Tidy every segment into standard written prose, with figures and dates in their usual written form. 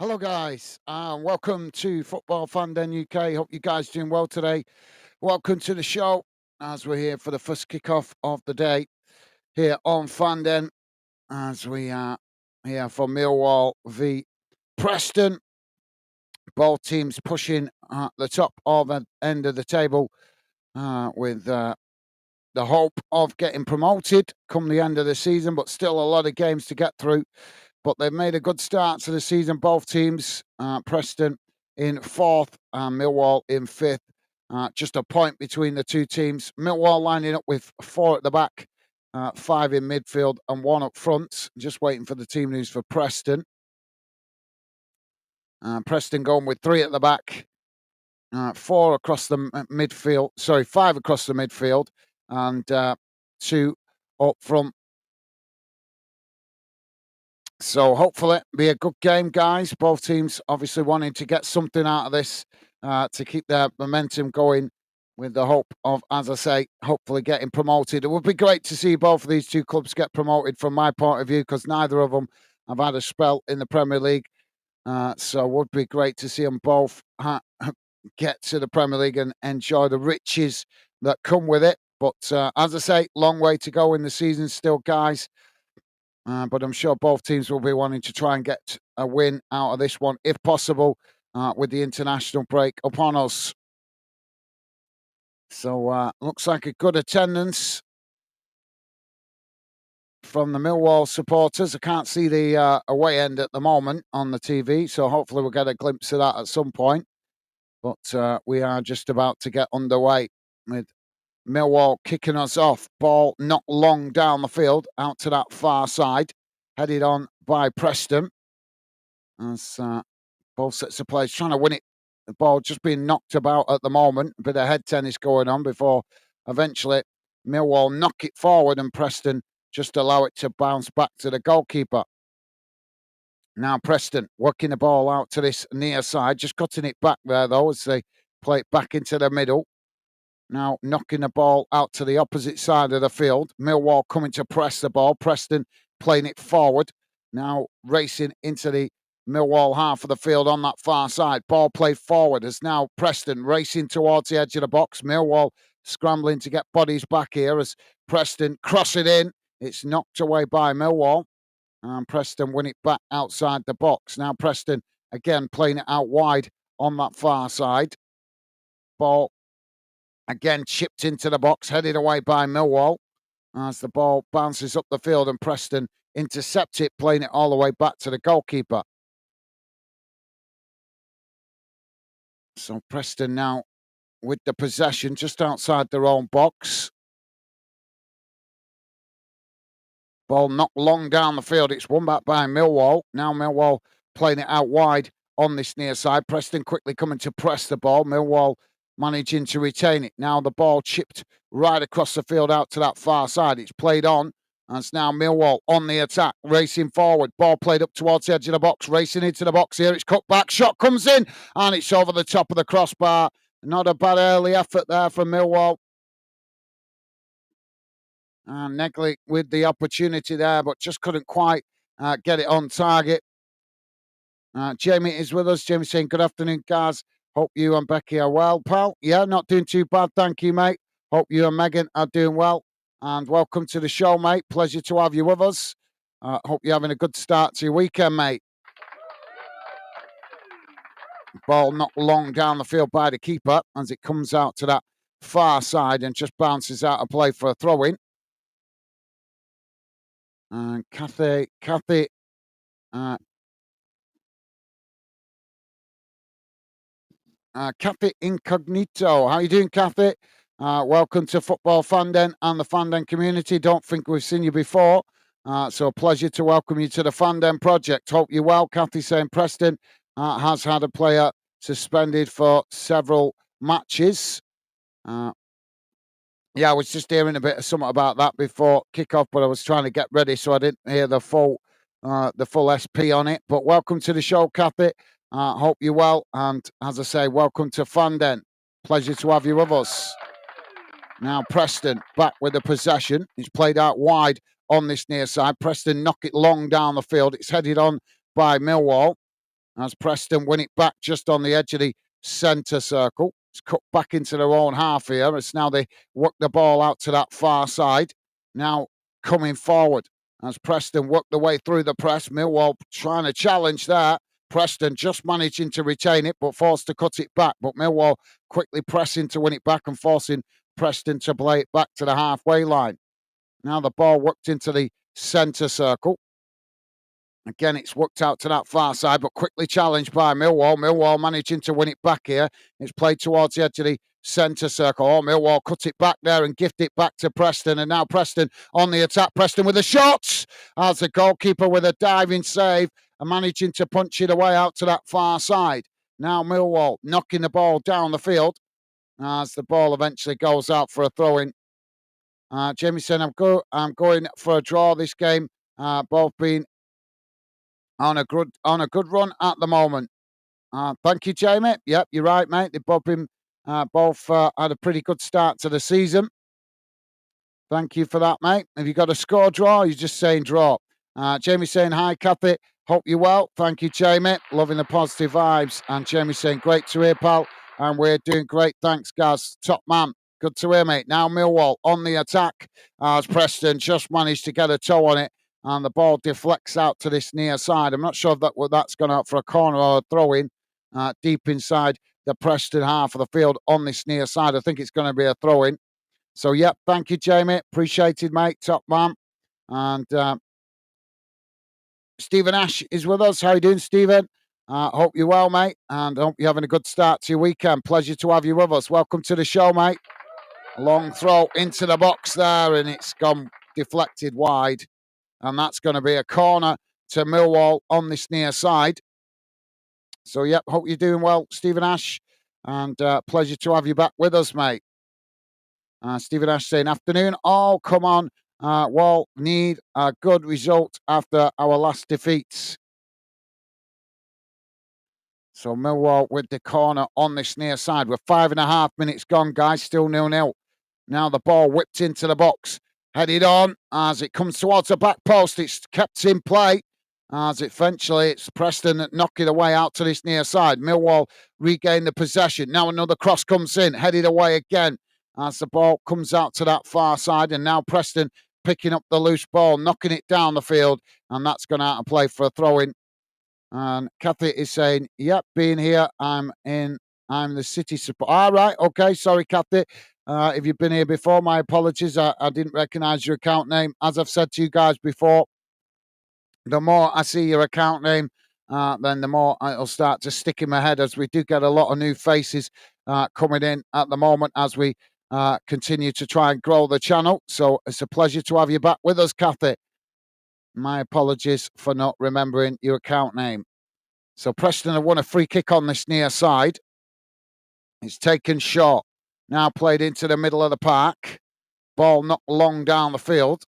Hello, guys. Welcome to Football Fan Den UK. Hope you guys doing well today. Welcome to the show as we're here for the first kickoff of the day here on Fan Den as we are here for Millwall v Preston. Both teams pushing at the top of the end of the table with the hope of getting promoted come the end of the season, but still a lot of games to get through. But they've made a good start to the season. Both teams, Preston in fourth and Millwall in fifth. Just a point between the two teams. Millwall lining up with four at the back, five in midfield, and one up front. Just waiting for the team news for Preston. Preston going with three at the back, four across the midfield. Sorry, five across the midfield, and two up front. So hopefully be a good game, guys. Both teams obviously wanting to get something out of this to keep their momentum going with the hope of, as I say, hopefully getting promoted. It would be great to see both of these two clubs get promoted from my point of view because neither of them have had a spell in the Premier League. So it would be great to see them both get to the Premier League and enjoy the riches that come with it. But as I say, long way to go in the season still, guys. But I'm sure both teams will be wanting to try and get a win out of this one, if possible, with the international break upon us. So looks like a good attendance from the Millwall supporters. I can't see the away end at the moment on the TV, so hopefully we'll get a glimpse of that at some point. But we are just about to get underway with Millwall kicking us off. Ball not long down the field, out to that far side, headed on by Preston. As both sets of players trying to win it. The ball just being knocked about at the moment. A bit of head tennis going on before eventually Millwall knock it forward and Preston just allow it to bounce back to the goalkeeper. Now Preston working the ball out to this near side, just cutting it back there though as they play it back into the middle. Now knocking the ball out to the opposite side of the field. Millwall coming to press the ball. Preston playing it forward. Now racing into the Millwall half of the field on that far side. Ball played forward as now Preston racing towards the edge of the box. Millwall scrambling to get bodies back here as Preston cross it in. It's knocked away by Millwall. And Preston win it back outside the box. Now Preston again playing it out wide on that far side. Ball again chipped into the box, headed away by Millwall as the ball bounces up the field and Preston intercept it, playing it all the way back to the goalkeeper. So Preston now with the possession just outside their own box. Ball not long down the field. It's won back by Millwall. Now Millwall playing it out wide on this near side. Preston quickly coming to press the ball. Millwall managing to retain it. Now the ball chipped right across the field out to that far side. It's played on. And it's now Millwall on the attack, racing forward. Ball played up towards the edge of the box, racing into the box here. It's cut back. Shot comes in. And it's over the top of the crossbar. Not a bad early effort there from Millwall. And Negley with the opportunity there, but just couldn't quite get it on target. Jamie is with us. Jamie saying, good afternoon, guys. Hope you and Becky are well, pal. Yeah, not doing too bad. Thank you, mate. Hope you and Megan are doing well. And welcome to the show, mate. Pleasure to have you with us. Hope you're having a good start to your weekend, mate. Ball not long down the field by the keeper as it comes out to that far side and just bounces out of play for a throw-in. And Kathy Incognito. How you doing, Kathy? Welcome to Football Fan Den and the Fan Den community. Don't think we've seen you before. So a pleasure to welcome you to the Fan Den project. Hope you're well. Kathy saying Preston has had a player suspended for several matches. Yeah, I was just hearing a bit of something about that before kickoff, but I was trying to get ready, so I didn't hear the full SP on it. But welcome to the show, Kathy. Hope you're well, and as I say, welcome to Fan Den. Pleasure to have you with us. Now Preston back with the possession. He's played out wide on this near side. Preston knock it long down the field. It's headed on by Millwall. as Preston win it back just on the edge of the centre circle. It's cut back into their own half here. It's now they work the ball out to that far side. Now coming forward as Preston work the way through the press. Millwall trying to challenge that. Preston just managing to retain it, but forced to cut it back. But Millwall quickly pressing to win it back and forcing Preston to play it back to the halfway line. Now the ball worked into the centre circle. Again, it's worked out to that far side, but quickly challenged by Millwall. Millwall managing to win it back here. It's played towards the edge of the centre circle. Oh, Millwall cut it back there and gift it back to Preston. And now Preston on the attack. Preston with the shots. As the goalkeeper with a diving save and managing to punch it away out to that far side. Now Millwall knocking the ball down the field as the ball eventually goes out for a throw-in. Jamie saying, I'm going for a draw this game. Both being on a good run at the moment. Thank you, Jamie. Yep, you're right, mate. They've both had a pretty good start to the season. Thank you for that, mate. Have you got a score draw? Or you're just saying draw. Jamie saying, hi, Kathy. Hope you're well. Thank you, Jamie. Loving the positive vibes. And Jamie saying, great to hear, pal. And we're doing great. Thanks, Gaz. Top man. Good to hear, mate. Now Millwall on the attack as Preston just managed to get a toe on it. And the ball deflects out to this near side. I'm not sure if that's gone out for a corner or a throw-in deep inside the Preston half of the field on this near side. I think it's going to be a throw-in. So, yep, thank you, Jamie. Appreciated, mate. Top man. And Stephen Ash is with us. How you doing, Stephen? Hope you're well, mate. And hope you're having a good start to your weekend. Pleasure to have you with us. Welcome to the show, mate. A long throw into the box there, and it's gone deflected wide. And that's going to be a corner to Millwall on this near side. So, yep, hope you're doing well, Stephen Ash. And pleasure to have you back with us, mate. Stephen Ash saying, afternoon. Oh, come on. Wall need a good result after our last defeats. So, Millwall with the corner on this near side. We're 5.5 minutes gone, guys. Still 0-0. Now the ball whipped into the box. Headed on as it comes towards the back post. It's kept in play as eventually it's Preston that knock it away out to this near side. Millwall regain the possession. Now another cross comes in, headed away again as the ball comes out to that far side. And now Preston picking up the loose ball, knocking it down the field. And that's gone out of play for a throw-in. And Kathy is saying, yep, being here, I'm the City support. All right, okay, sorry, Kathy. If you've been here before, my apologies. I didn't recognise your account name. As I've said to you guys before, the more I see your account name, then the more it'll start to stick in my head, as we do get a lot of new faces coming in at the moment as we continue to try and grow the channel. So it's a pleasure to have you back with us, Kathy. My apologies for not remembering your account name. So Preston have won a free kick on this near side. It's taken short. Now played into the middle of the park. Ball knocked long down the field.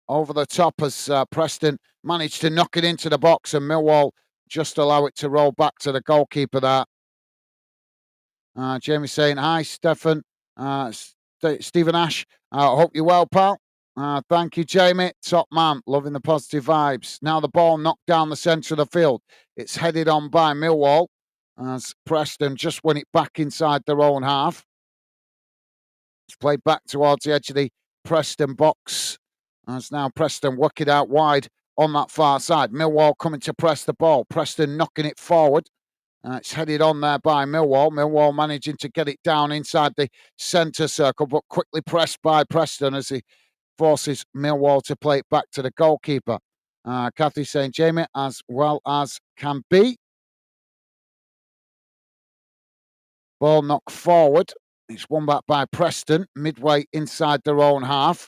Over the top as Preston managed to knock it into the box, and Millwall just allow it to roll back to the goalkeeper there. Jamie saying, hi, Stephen. Stephen Ash. Hope you're well, pal. Thank you, Jamie. Top man. Loving the positive vibes. Now the ball knocked down the centre of the field. It's headed on by Millwall as Preston just win it back inside their own half. It's played back towards the edge of the Preston box. As now Preston work it out wide on that far side. Millwall coming to press the ball. Preston knocking it forward. It's headed on there by Millwall. Millwall managing to get it down inside the centre circle, but quickly pressed by Preston as he forces Millwall to play it back to the goalkeeper. Kathy saying, Jamie, as well as can be. Ball knocked forward. It's won back by Preston, midway inside their own half.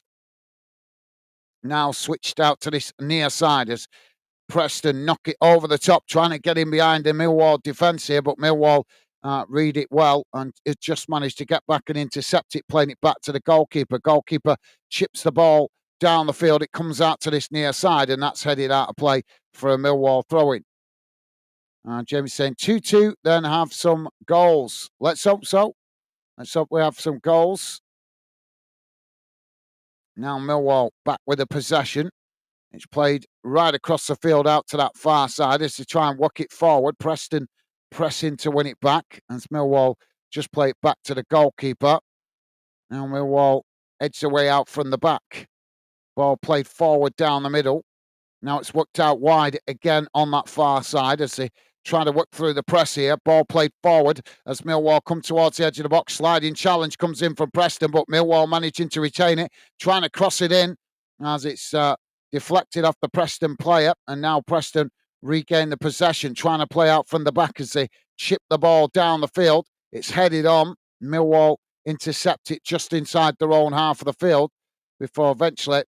Now switched out to this near side as Preston knock it over the top, trying to get in behind the Millwall defence here, but Millwall read it well and it just managed to get back and intercept it, playing it back to the goalkeeper. Goalkeeper chips the ball down the field. It comes out to this near side, and that's headed out of play for a Millwall throw-in. Jamie's saying 2-2, then have some goals. Let's hope so. Let's hope we have some goals. Now Millwall back with the possession. It's played right across the field out to that far side as they try and work it forward. Preston pressing to win it back as Millwall just play it back to the goalkeeper. Now Millwall edge the way out from the back. Ball played forward down the middle. Now it's worked out wide again on that far side as they try to work through the press here. Ball played forward as Millwall come towards the edge of the box. Sliding challenge comes in from Preston, but Millwall managing to retain it, trying to cross it in as it's deflected off the Preston player. And now Preston regain the possession, trying to play out from the back as they chip the ball down the field. It's headed on. Millwall intercept it just inside their own half of the field before eventually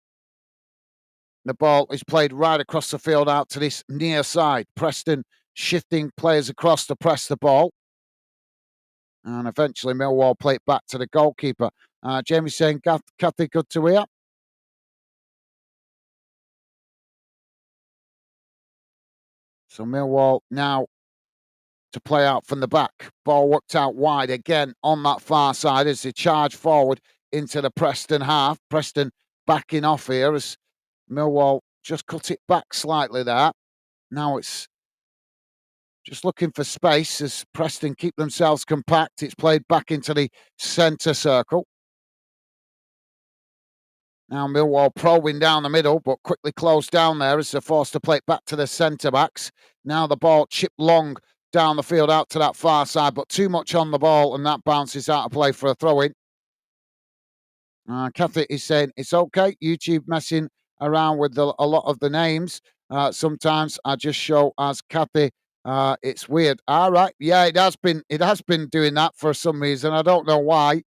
the ball is played right across the field out to this near side. Preston shifting players across to press the ball. And eventually Millwall play it back to the goalkeeper. Jamie saying, Kathy, good to hear. So Millwall now to play out from the back. Ball worked out wide again on that far side as they charge forward into the Preston half. Preston backing off here as Millwall just cut it back slightly there. Now it's just looking for space as Preston keep themselves compact. It's played back into the centre circle. Now Millwall probing down the middle, but quickly closed down there as they're forced to play it back to the centre-backs. Now the ball chipped long down the field out to that far side, but too much on the ball, and that bounces out of play for a throw-in. Kathy is saying, it's okay, YouTube messing around with a lot of the names. Sometimes I just show as Kathy. It's weird. All right, yeah, it has been doing that for some reason. I don't know why.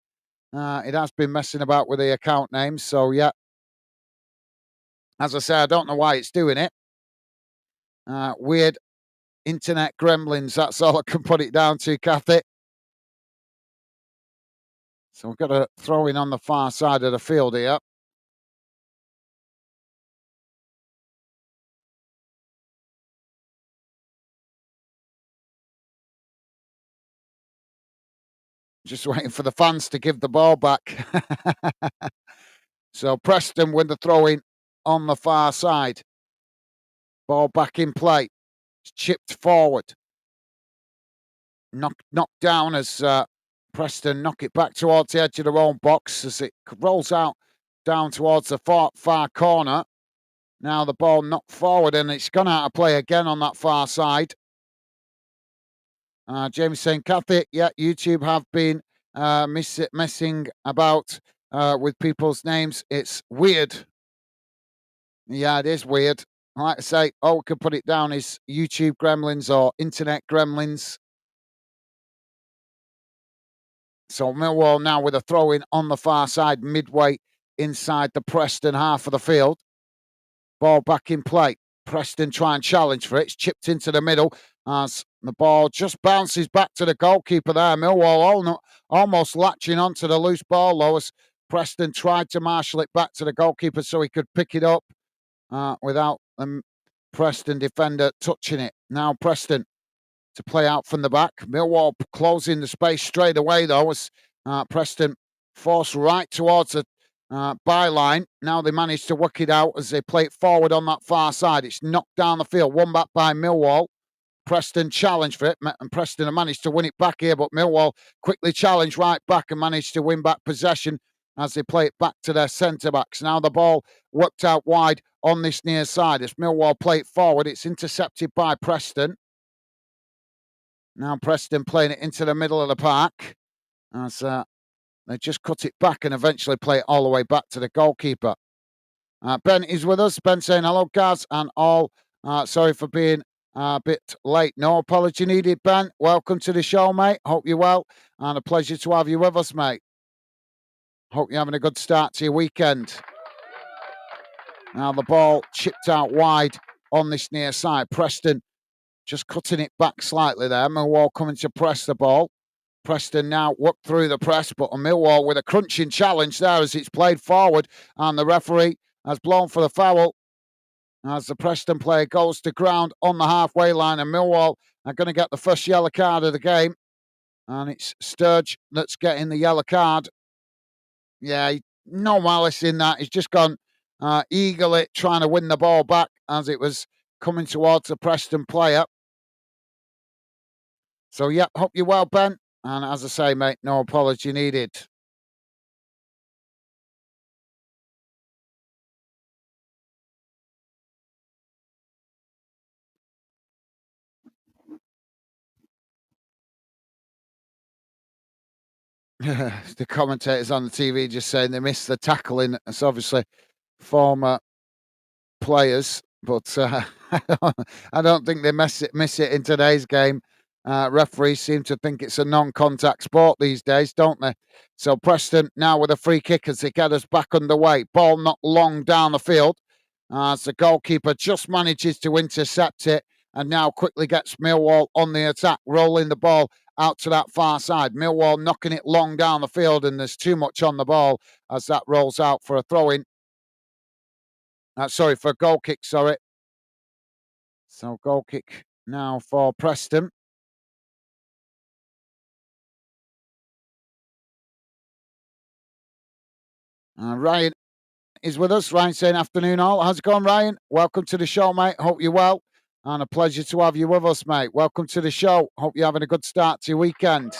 It has been messing about with the account names. So yeah, as I say, I don't know why it's doing it. Weird internet gremlins. That's all I can put it down to, Kathy. So we've got a throw in on the far side of the field here. Just waiting for the fans to give the ball back. So Preston win the throw in on the far side. Ball back in play. It's chipped forward. Knocked down as Preston knock it back towards the edge of their own box as it rolls out down towards the far corner. Now the ball knocked forward and it's gone out of play again on that far side. James saying, Kathy, yeah, YouTube have been messing about with people's names. It's weird. Yeah, it is weird. Like I say, all we could put it down is YouTube gremlins or internet gremlins. So Millwall now with a throw in on the far side, midway inside the Preston half of the field. Ball back in play. Preston try and challenge for it. It's chipped into the middle as the ball just bounces back to the goalkeeper there. Millwall almost latching onto the loose ball though as Preston tried to marshal it back to the goalkeeper so he could pick it up without the Preston defender touching it. Now Preston to play out from the back. Millwall closing the space straight away though as Preston forced right towards the byline. Now they manage to work it out as they play it forward on that far side. It's knocked down the field, won back by Millwall. Preston challenged for it, and Preston have managed to win it back here, but Millwall quickly challenged right back and managed to win back possession as they play it back to their centre-backs. Now the ball worked out wide on this near side. As Millwall play it forward, it's intercepted by Preston. Now Preston playing it into the middle of the park as they just cut it back and eventually play it all the way back to the goalkeeper. Ben is with us. Ben saying hello, guys, and all. Sorry for being a bit late. No apology needed, Ben. Welcome to the show, mate. Hope you're well, and a pleasure to have you with us, mate. Hope you're having a good start to your weekend. Now the ball chipped out wide on this near side. Preston just cutting it back slightly there. Millwall coming to press the ball. Preston now work through the press, but Millwall with a crunching challenge there as it's played forward, and the referee has blown for the foul as the Preston player goes to ground on the halfway line, and Millwall are going to get the first yellow card of the game, and it's Sturge that's getting the yellow card. Yeah, no malice in that. He's just gone eagerly trying to win the ball back as it was coming towards the Preston player. So, yep, hope you're well, Ben. And as I say, mate, no apology needed. The commentators on the TV just saying they missed the tackling. It's obviously former players, but I don't think they miss it in today's game. Referees seem to think it's a non-contact sport these days, don't they? So Preston now with a free kick as they get us back underway. Ball not long down the field as the goalkeeper just manages to intercept it and now quickly gets Millwall on the attack, rolling the ball out to that far side. Millwall knocking it long down the field, and there's too much on the ball as that rolls out for a throw-in. For a goal kick, sorry. So goal kick now for Preston. Ryan is with us. Ryan saying, afternoon all. How's it going, Ryan? Welcome to the show, mate. Hope you're well. And a pleasure to have you with us, mate. Welcome to the show. Hope you're having a good start to your weekend.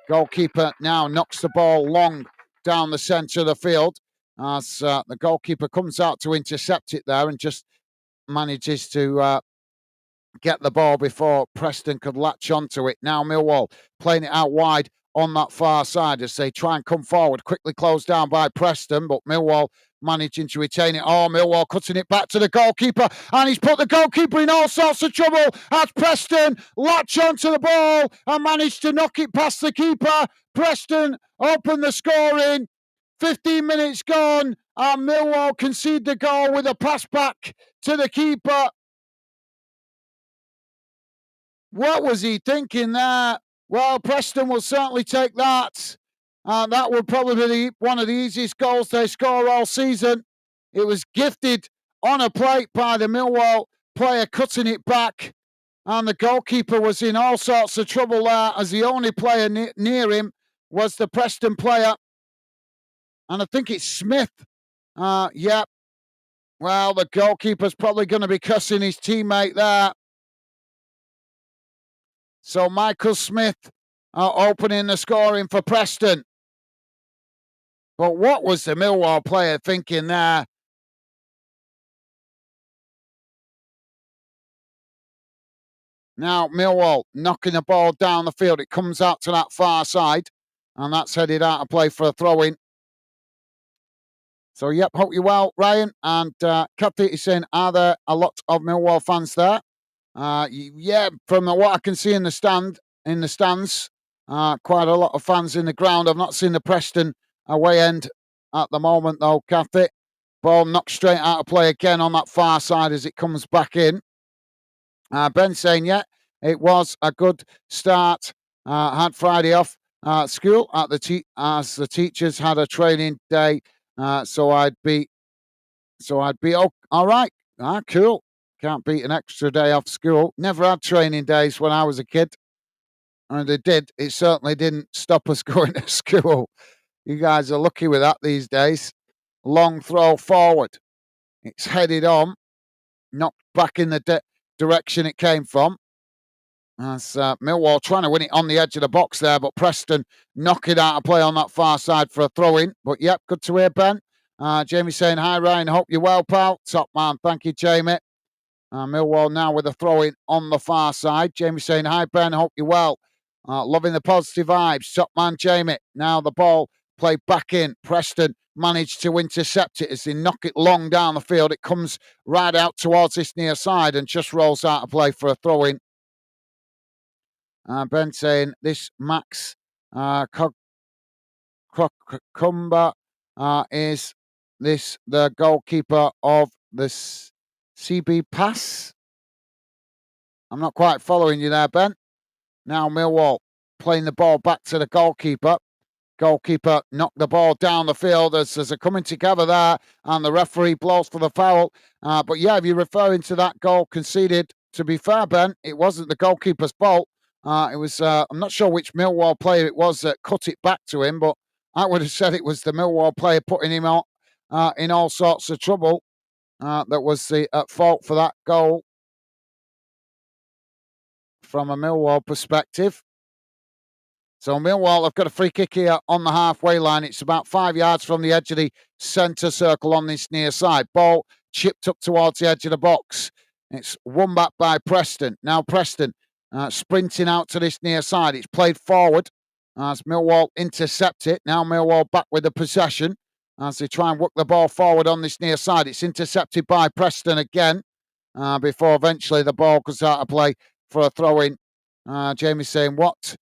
Goalkeeper now knocks the ball long down the centre of the field as the goalkeeper comes out to intercept it there and just manages to get the ball before Preston could latch onto it. Now Millwall playing it out wide on that far side as they try and come forward. Quickly closed down by Preston, but Millwall managing to retain it. Oh, Millwall cutting it back to the goalkeeper, and he's put the goalkeeper in all sorts of trouble as Preston latch onto the ball and manage to knock it past the keeper. Preston open the scoring. 15 minutes gone, and Millwall concede the goal with a pass back to the keeper. What was he thinking there? Well, Preston will certainly take that. That would probably be one of the easiest goals they score all season. It was gifted on a plate by the Millwall player cutting it back. And the goalkeeper was in all sorts of trouble there as the only player near him was the Preston player. And I think it's Smith. Yeah. Well, the goalkeeper's probably going to be cussing his teammate there. So Michael Smith opening the scoring for Preston. But what was the Millwall player thinking there? Now Millwall knocking the ball down the field. It comes out to that far side, and that's headed out of play for a throw-in. So, yep, hope you're well, Ryan. And Kathy is saying, are there a lot of Millwall fans there? Yeah, from what I can see in the stands, quite a lot of fans in the ground. I've not seen the Preston away end at the moment, though, Kathy. Ball knocked straight out of play again on that far side as it comes back in. Ben saying, yeah, it was a good start. Had Friday off school at as the teachers had a training day, so I'd be all right. Cool. Can't beat an extra day off school. Never had training days when I was a kid. And it certainly didn't stop us going to school. You guys are lucky with that these days. Long throw forward. It's headed on. Knocked back in the direction it came from. That's Millwall trying to win it on the edge of the box there, but Preston knock it out of play on that far side for a throw-in. But yep, good to hear, Ben. Jamie saying, hi, Ryan. Hope you're well, pal. Top man. Thank you, Jamie. Millwall now with a throw-in on the far side. Jamie saying, hi, Ben. Hope you're well. Loving the positive vibes. Top man, Jamie. Now the ball played back in. Preston managed to intercept it as they knock it long down the field. It comes right out towards this near side and just rolls out of play for a throw-in. Ben saying, this Max Crocumba is this the goalkeeper of the CB Pass? I'm not quite following you there, Ben. Now Millwall playing the ball back to the goalkeeper. Goalkeeper knocked the ball down the field as they're coming together there, and the referee blows for the foul. But yeah, if you're referring to that goal conceded, to be fair, Ben, it wasn't the goalkeeper's fault. It was, I'm not sure which Millwall player it was that cut it back to him, but I would have said it was the Millwall player putting him in all sorts of trouble. That was at fault for that goal from a Millwall perspective. So Millwall have got a free kick here on the halfway line. It's about 5 yards from the edge of the centre circle on this near side. Ball chipped up towards the edge of the box. It's won back by Preston. Now Preston sprinting out to this near side. It's played forward as Millwall intercept it. Now Millwall back with the possession as they try and work the ball forward on this near side. It's intercepted by Preston again before eventually the ball goes out of play for a throw-in. Jamie's saying, what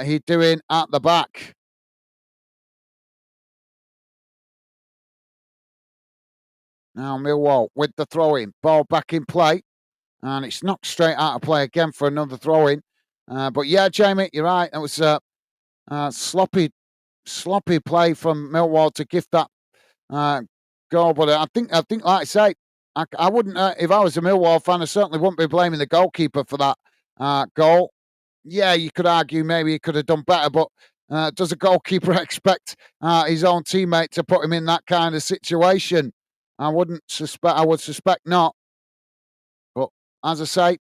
he doing at the back? Now Millwall with the throw-in. Ball back in play. And it's knocked straight out of play again for another throw-in. But yeah, Jamie, you're right. It was sloppy play from Millwall to gift that goal. But I think, like I say, I wouldn't, if I was a Millwall fan, I certainly wouldn't be blaming the goalkeeper for that goal. Yeah, you could argue maybe he could have done better, but does a goalkeeper expect his own teammate to put him in that kind of situation? I would suspect not. But as I say,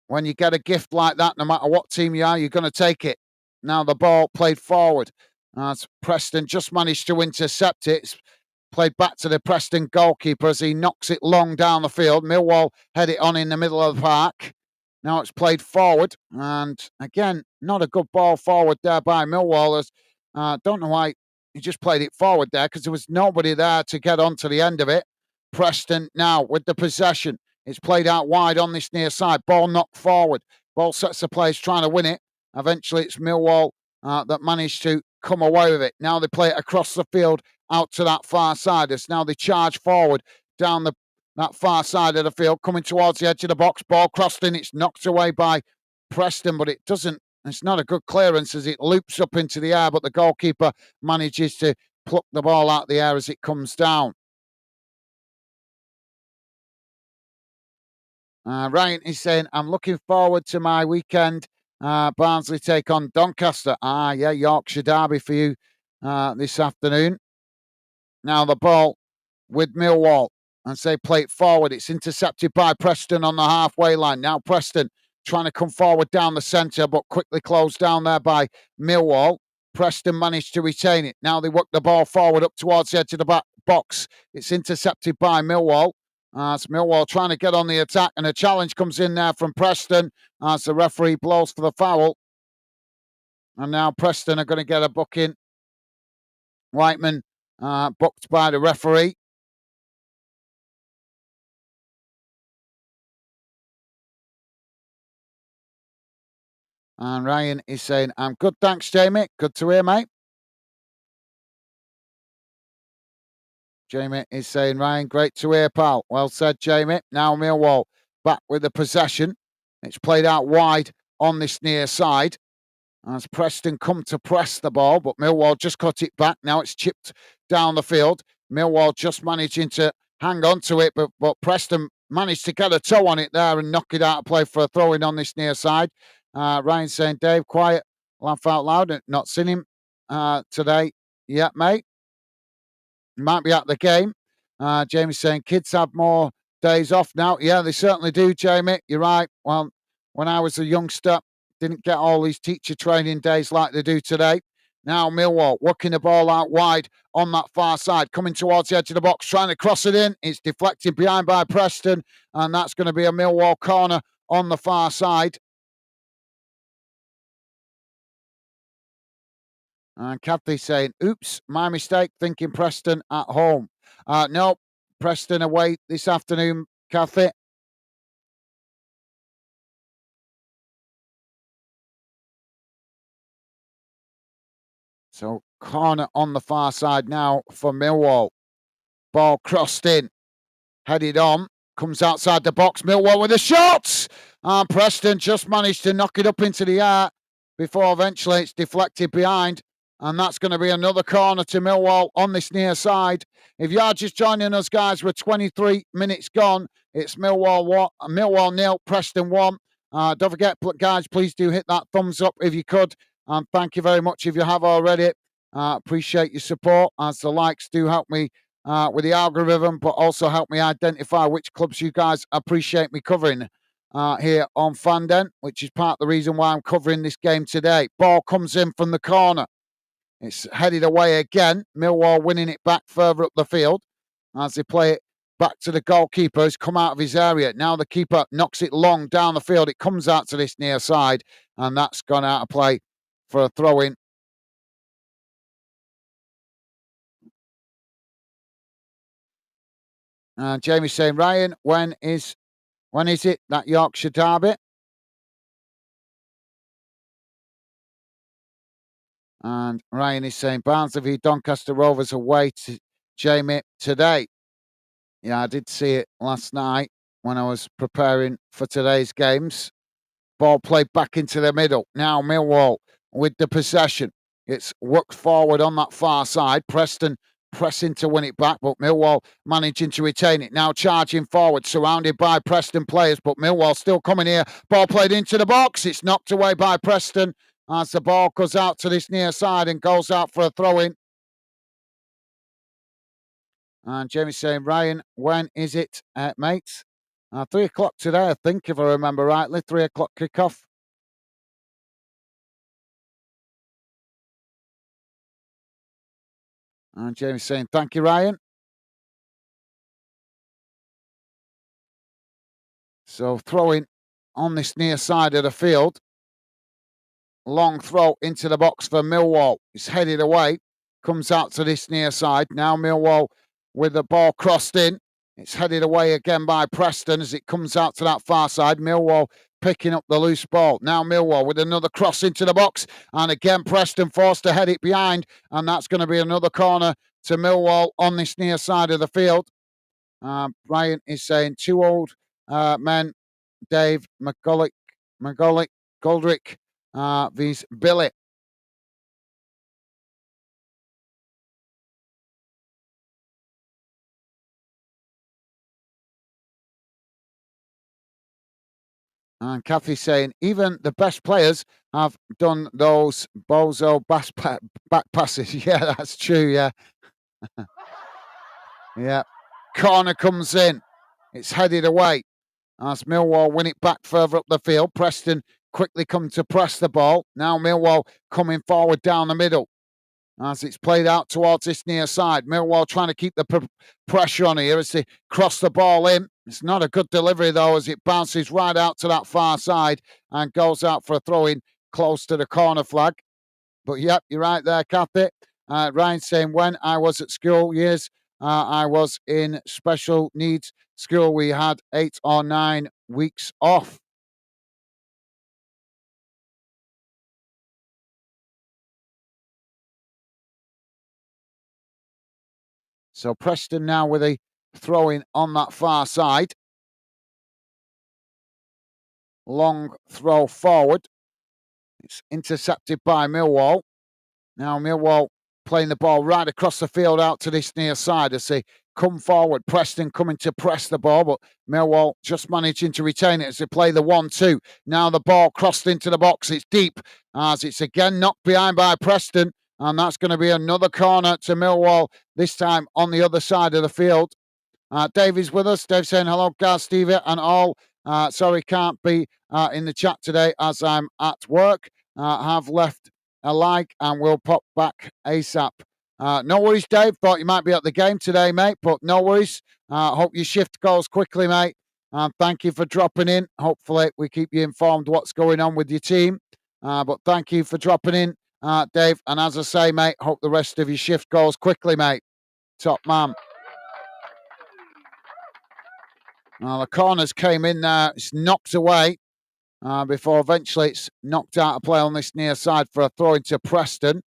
when you get a gift like that, no matter what team you are, you're going to take it. Now the ball played forward. As Preston just managed to intercept it. It's played back to the Preston goalkeeper as he knocks it long down the field. Millwall head it on in the middle of the park. Now it's played forward. And again, not a good ball forward there by Millwall. Don't know why he just played it forward there because there was nobody there to get onto the end of it. Preston now with the possession. It's played out wide on this near side. Ball knocked forward. Ball sets the players trying to win it. Eventually, it's Millwall that managed to come away with it. Now they play it across the field out to that far side. As now they charge forward down that far side of the field, coming towards the edge of the box. Ball crossed in. It's knocked away by Preston, but it's not a good clearance as it loops up into the air, but the goalkeeper manages to pluck the ball out of the air as it comes down. Ryan is saying, I'm looking forward to my weekend. Barnsley take on Doncaster. Yeah, Yorkshire derby for you this afternoon. Now the ball with Millwall and say play it forward. It's intercepted by Preston on the halfway line. Now Preston trying to come forward down the centre, but quickly closed down there by Millwall. Preston managed to retain it. Now they work the ball forward up towards the edge of the back box. It's intercepted by Millwall. It's Millwall trying to get on the attack, and a challenge comes in there from Preston as the referee blows for the foul. And now Preston are going to get a booking. Whiteman booked by the referee. And Ryan is saying, I'm good, thanks, Jamie. Good to hear, mate. Jamie is saying, Ryan, great to hear, pal. Well said, Jamie. Now Millwall back with the possession. It's played out wide on this near side as Preston come to press the ball, but Millwall just cut it back. Now it's chipped down the field. Millwall just managing to hang on to it, but Preston managed to get a toe on it there and knock it out of play for a throw-in on this near side. Ryan saying, Dave, quiet, laugh out loud. Not seen him today yet, mate. Might be at the game. Jamie's saying kids have more days off now. Yeah, they certainly do, Jamie. You're right. Well, when I was a youngster, didn't get all these teacher training days like they do today. Now Millwall working the ball out wide on that far side, coming towards the edge of the box, trying to cross it in. It's deflected behind by Preston, and that's going to be a Millwall corner on the far side. And Kathy saying, oops, my mistake, thinking Preston at home. No, Preston away this afternoon, Kathy. So corner on the far side now for Millwall. Ball crossed in, headed on, comes outside the box. Millwall with a shot! And Preston just managed to knock it up into the air before eventually it's deflected behind. And that's going to be another corner to Millwall on this near side. If you are just joining us, guys, we're 23 minutes gone. It's Millwall 0, Preston 1. Don't forget, guys, please do hit that thumbs up if you could. And thank you very much if you have already. Appreciate your support, as the likes do help me with the algorithm, but also help me identify which clubs you guys appreciate me covering here on Fanden, which is part of the reason why I'm covering this game today. Ball comes in from the corner. It's headed away again. Millwall winning it back further up the field as they play it back to the goalkeeper who's come out of his area. Now the keeper knocks it long down the field. It comes out to this near side, and that's gone out of play for a throw-in. And Jamie's saying, Ryan, when is it that Yorkshire derby? And Ryan is saying, Barnsley v Doncaster Rovers away to Jamie today. Yeah, I did see it last night when I was preparing for today's games. Ball played back into the middle. Now Millwall with the possession. It's worked forward on that far side. Preston pressing to win it back, but Millwall managing to retain it. Now charging forward, surrounded by Preston players, but Millwall still coming here. Ball played into the box. It's knocked away by Preston as the ball goes out to this near side and goes out for a throw-in. And Jamie's saying, Ryan, when is it, mates? 3 o'clock today, I think, if I remember rightly. 3 o'clock kickoff. And Jamie's saying, thank you, Ryan. So throwing on this near side of the field. Long throw into the box for Millwall. It's headed away. Comes out to this near side. Now Millwall with the ball crossed in. It's headed away again by Preston as it comes out to that far side. Millwall picking up the loose ball. Now Millwall with another cross into the box. And again, Preston forced to head it behind. And that's going to be another corner to Millwall on this near side of the field. Brian is saying 2 old men, Dave McGullick, Goldrick, vs Billy. And Kathy's saying, even the best players have done those bozo back passes. Yeah, that's true, yeah. Yeah. Corner comes in. It's headed away as Millwall win it back further up the field. Preston quickly come to press the ball. Now Millwall coming forward down the middle as it's played out towards this near side. Millwall trying to keep the pressure on here as they cross the ball in. It's not a good delivery, though, as it bounces right out to that far side and goes out for a throw-in close to the corner flag. But, yep, you're right there, Kathy. Ryan saying, when I was at school years, I was in special needs school. We had 8 or 9 weeks off. So Preston now with a throw-in on that far side. Long throw forward. It's intercepted by Millwall. Now Millwall playing the ball right across the field out to this near side as they come forward. Preston coming to press the ball, but Millwall just managing to retain it as they play the 1-2. Now the ball crossed into the box. It's deep as it's again knocked behind by Preston. And that's going to be another corner to Millwall, this time on the other side of the field. Dave is with us. Dave saying hello, guys, Stevie, and all. Sorry, can't be in the chat today as I'm at work. Have left a like and we'll pop back ASAP. No worries, Dave. Thought you might be at the game today, mate, but no worries. Hope your shift goes quickly, mate. Thank you for dropping in. Hopefully, we keep you informed what's going on with your team. But thank you for dropping in, Dave. And as I say, mate, hope the rest of your shift goes quickly, mate. Top man. The corners came in there. It's knocked away before eventually it's knocked out of play on this near side for a throw into Preston.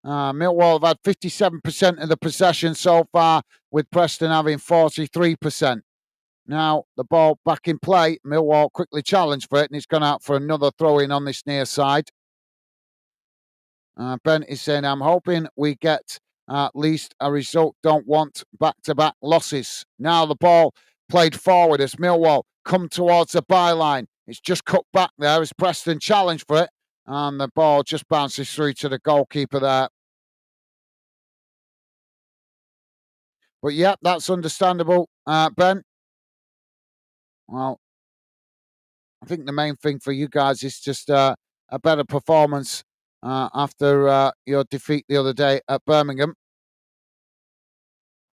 Millwall have had 57% of the possession so far, with Preston having 43%. Now the ball back in play. Millwall quickly challenged for it, and it's gone out for another throw-in on this near side. Ben is saying, I'm hoping we get at least a result. Don't want back-to-back losses. Now the ball played forward as Millwall come towards the byline. It's just cut back there as Preston challenged for it. And the ball just bounces through to the goalkeeper there. But yeah, that's understandable, Ben. Well, I think the main thing for you guys is just a better performance after your defeat the other day at Birmingham.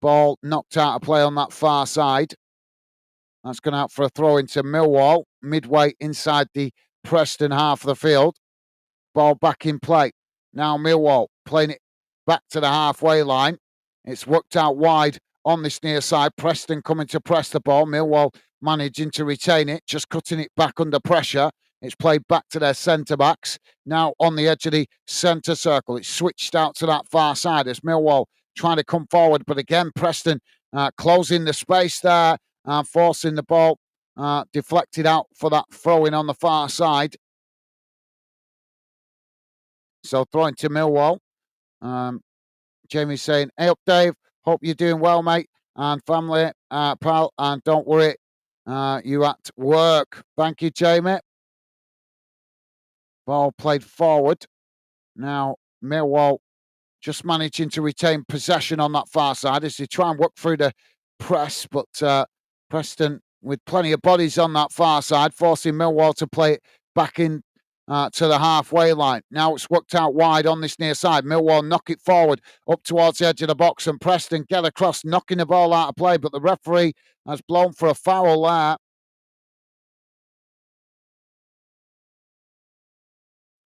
Ball knocked out of play on that far side. That's gone out for a throw into Millwall, midway inside the Preston half of the field. Ball back in play. Now Millwall playing it back to the halfway line. It's worked out wide on this near side. Preston coming to press the ball. Millwall managing to retain it, just cutting it back under pressure. It's played back to their centre backs. Now on the edge of the centre circle. It's switched out to that far side as Millwall trying to come forward. But again, Preston closing the space there and forcing the ball deflected out for that throw-in on the far side. So throwing to Millwall. Jamie's saying, "Hey up, Dave. Hope you're doing well, mate, and family, pal. And don't worry, you at work. Thank you, Jamie." Ball played forward. Now Millwall just managing to retain possession on that far side as they try and work through the press, but Preston with plenty of bodies on that far side, forcing Millwall to play it back in to the halfway line. Now it's worked out wide on this near side. Millwall knock it forward up towards the edge of the box, and Preston get across, knocking the ball out of play, but the referee has blown for a foul there.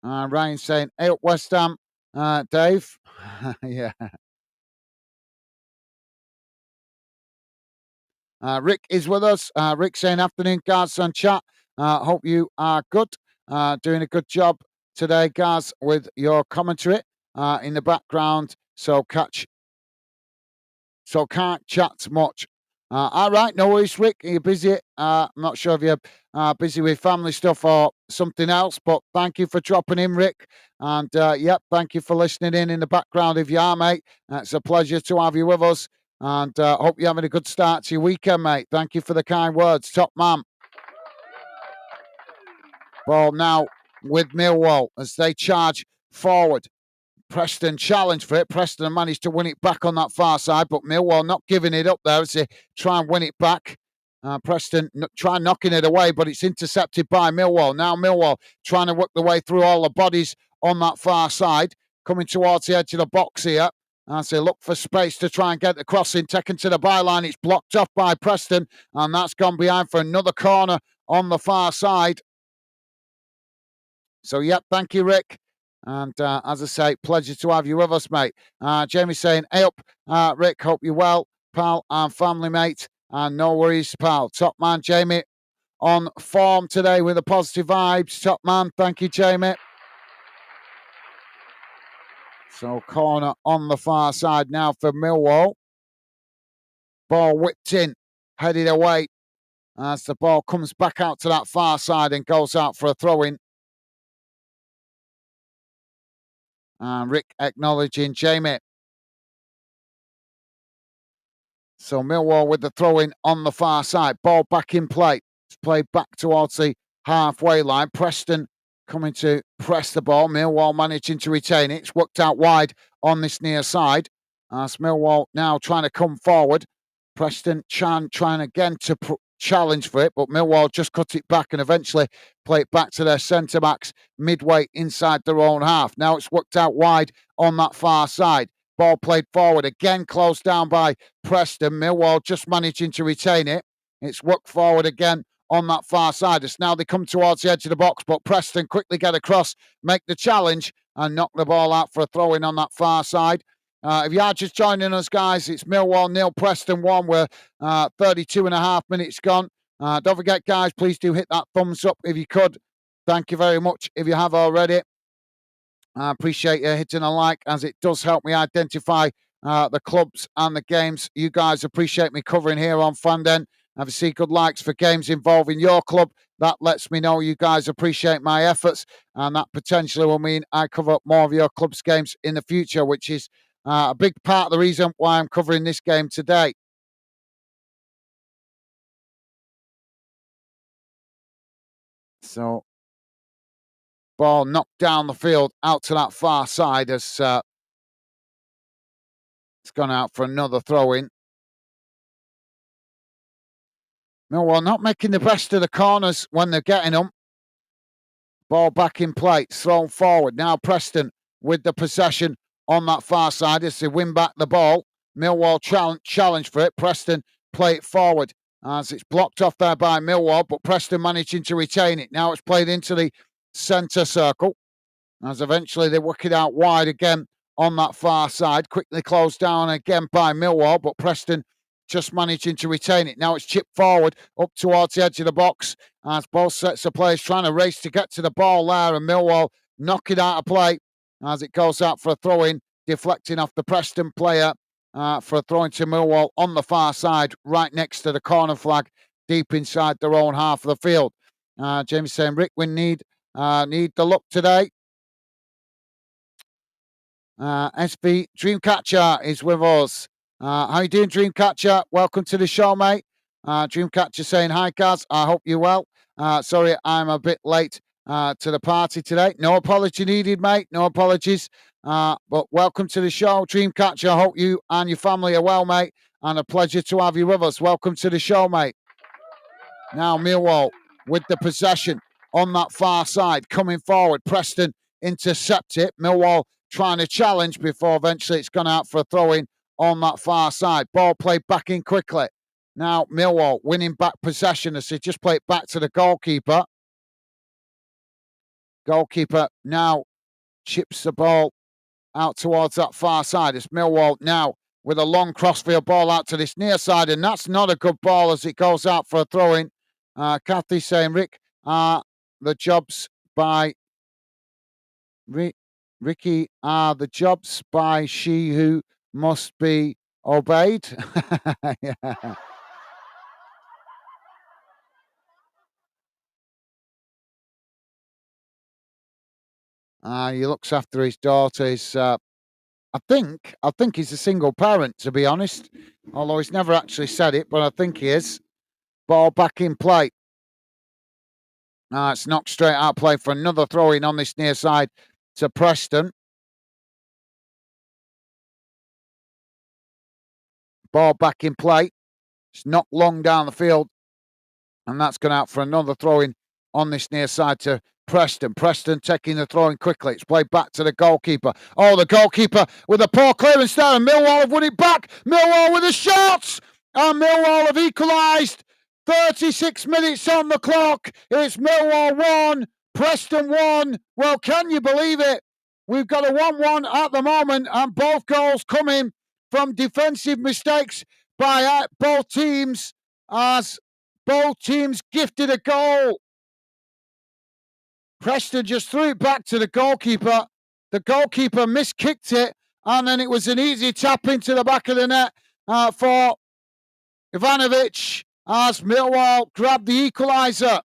Ryan saying, "Hey up, West Ham, Dave." Yeah. Rick is with us. Rick saying, "Afternoon, guys, on chat. Hope you are good. Doing a good job today, guys, with your commentary in the background. So can't chat much. All right, no worries, Rick. Are you busy? I'm not sure if you're busy with family stuff or something else, but thank you for dropping in, Rick. And yep, thank you for listening in the background if you are, mate. It's a pleasure to have you with us. And hope you're having a good start to your weekend, mate. Thank you for the kind words. Top man. Ball now with Millwall as they charge forward. Preston challenge for it. Preston managed to win it back on that far side, but Millwall not giving it up there as they try and win it back. Preston try knocking it away, but it's intercepted by Millwall. Now Millwall trying to work the way through all the bodies on that far side, coming towards the edge of the box here. As they look for space to try and get the crossing, taken to the byline. It's blocked off by Preston, and that's gone behind for another corner on the far side. So, yep, thank you, Rick. And as I say, pleasure to have you with us, mate. Jamie saying, "Hey up, Rick, hope you're well, pal and family, mate. And no worries, pal." Top man, Jamie, on form today with the positive vibes. Top man, thank you, Jamie. So, corner on the far side now for Millwall. Ball whipped in, headed away as the ball comes back out to that far side and goes out for a throw-in. And Rick acknowledging Jamie. So Millwall with the throw-in on the far side. Ball back in play. It's played back towards the halfway line. Preston coming to press the ball. Millwall managing to retain it. It's worked out wide on this near side. As Millwall now trying to come forward. Preston trying again to challenge for it, but Millwall just cut it back and eventually play it back to their centre backs midway inside their own half. Now it's worked out wide on that far side. Ball played forward, again closed down by Preston. Millwall just managing to retain it. It's worked forward again on that far side. It's now they come towards the edge of the box, but Preston quickly get across, make the challenge and knock the ball out for a throw-in on that far side. If you are just joining us, guys, it's Millwall 0, Preston 1. We're 32 and a half minutes gone. Don't forget, guys, please do hit that thumbs up if you could. Thank you very much if you have already. I appreciate you hitting a like, as it does help me identify the clubs and the games you guys appreciate me covering here on Fanden. If you see good likes for games involving your club, that lets me know you guys appreciate my efforts, and that potentially will mean I cover up more of your club's games in the future, which is a big part of the reason why I'm covering this game today. So, ball knocked down the field out to that far side as it's gone out for another throw-in. Millwall not making the best of the corners when they're getting them. Ball back in play, thrown forward. Now Preston with the possession on that far side as they win back the ball. Millwall challenge for it. Preston play it forward as it's blocked off there by Millwall, but Preston managing to retain it. Now it's played into the centre circle as eventually they work it out wide again on that far side. Quickly closed down again by Millwall, but Preston just managing to retain it. Now it's chipped forward up towards the edge of the box as both sets of players trying to race to get to the ball there, and Millwall knock it out of play as it goes out for a throw-in, deflecting off the Preston player for a throw-in to Millwall on the far side, right next to the corner flag, deep inside their own half of the field. James saying, Rick, we need the luck today. SV Dreamcatcher is with us. How you doing, Dreamcatcher? Welcome to the show, mate. Dreamcatcher saying, hi, Gaz. I hope you're well. Sorry, I'm a bit late to the party today. No apology needed, mate. No apologies. But welcome to the show, Dreamcatcher. I hope you and your family are well, mate. And a pleasure to have you with us. Welcome to the show, mate. Now Millwall with the possession on that far side, coming forward. Preston intercept it. Millwall trying to challenge before eventually it's gone out for a throw-in on that far side. Ball played back in quickly. Now Millwall winning back possession as they just play it back to the goalkeeper. Goalkeeper now chips the ball out towards that far side. It's Millwall now with a long crossfield ball out to this near side, and that's not a good ball as it goes out for a throw-in. Kathy saying, Rick, the jobs by Ricky are the jobs by she who must be obeyed. Yeah. He looks after his daughters. I think he's a single parent, to be honest. Although he's never actually said it, but I think he is. Ball back in play. It's knocked straight out play for another throw-in on this near side to Preston. Ball back in play. It's knocked long down the field. And that's gone out for another throw-in on this near side to Preston. Preston taking the throw-in quickly. It's played back to the goalkeeper. Oh, the goalkeeper with a poor clearance there. And Millwall have won it back. Millwall with a shot. And Millwall have equalised. 36 minutes on the clock. It's Millwall 1, Preston 1. Well, can you believe it? We've got a 1-1 at the moment, and both goals coming from defensive mistakes by both teams, as both teams gifted a goal. Preston just threw it back to the goalkeeper. The goalkeeper miskicked it, and then it was an easy tap into the back of the net for Ivanovic, as Millwall grabbed the equaliser.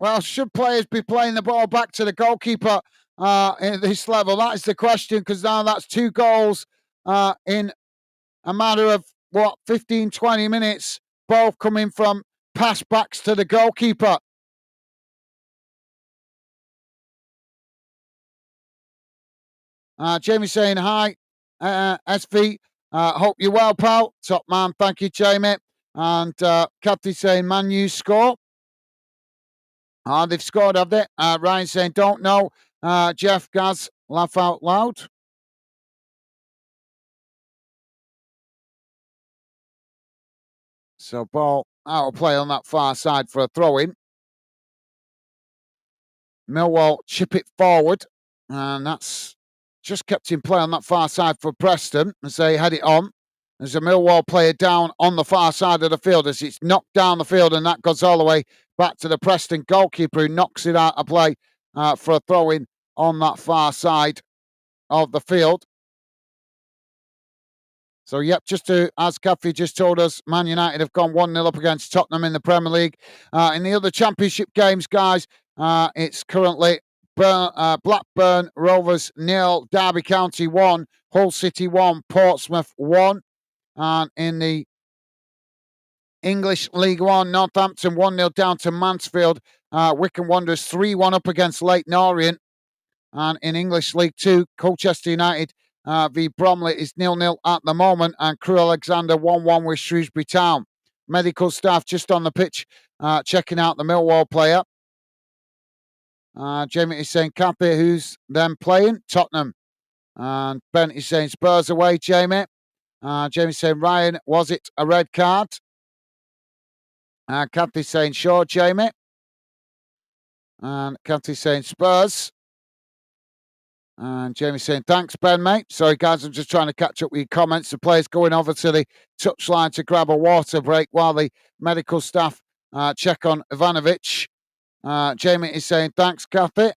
Well, should players be playing the ball back to the goalkeeper at this level? That is the question, because now that's 2 goals in a matter of, 15, 20 minutes, both coming from pass backs to the goalkeeper. Jamie saying, hi, SV. Hope you're well, pal. Top man. Thank you, Jamie. And Kathy saying, Man U score. They've scored, have they? Ryan saying, don't know. Jeff, Gaz, laugh out loud. So ball out of play on that far side for a throw-in. Millwall chip it forward. And that's just kept in play on that far side for Preston as they head it on. There's a Millwall player down on the far side of the field as it's knocked down the field, and that goes all the way back to the Preston goalkeeper, who knocks it out of play for a throw-in on that far side of the field. So, yep, as Caffey just told us, Man United have gone 1-0 up against Tottenham in the Premier League. In the other championship games, guys, it's currently Blackburn Rovers 0, Derby County 1, Hull City 1, Portsmouth 1. And in the English League One, Northampton 1-0 down to Mansfield. Wycombe Wanderers 3-1 up against Leyton Orient. And in English League Two, Colchester United v Bromley is 0-0 at the moment, and Crewe Alexander 1-1 with Shrewsbury Town. Medical staff just on the pitch checking out the Millwall player. Jamie is saying Cappy, who's then playing? Tottenham. And Ben is saying Spurs away, Jamie. Jamie's saying Ryan, was it a red card? Kathy's saying sure, Jamie. And Kathy's saying Spurs. And Jamie's saying, thanks, Ben, mate. Sorry, guys, I'm just trying to catch up with your comments. The players going over to the touchline to grab a water break while the medical staff check on Ivanovic. Jamie is saying, thanks, Kathy.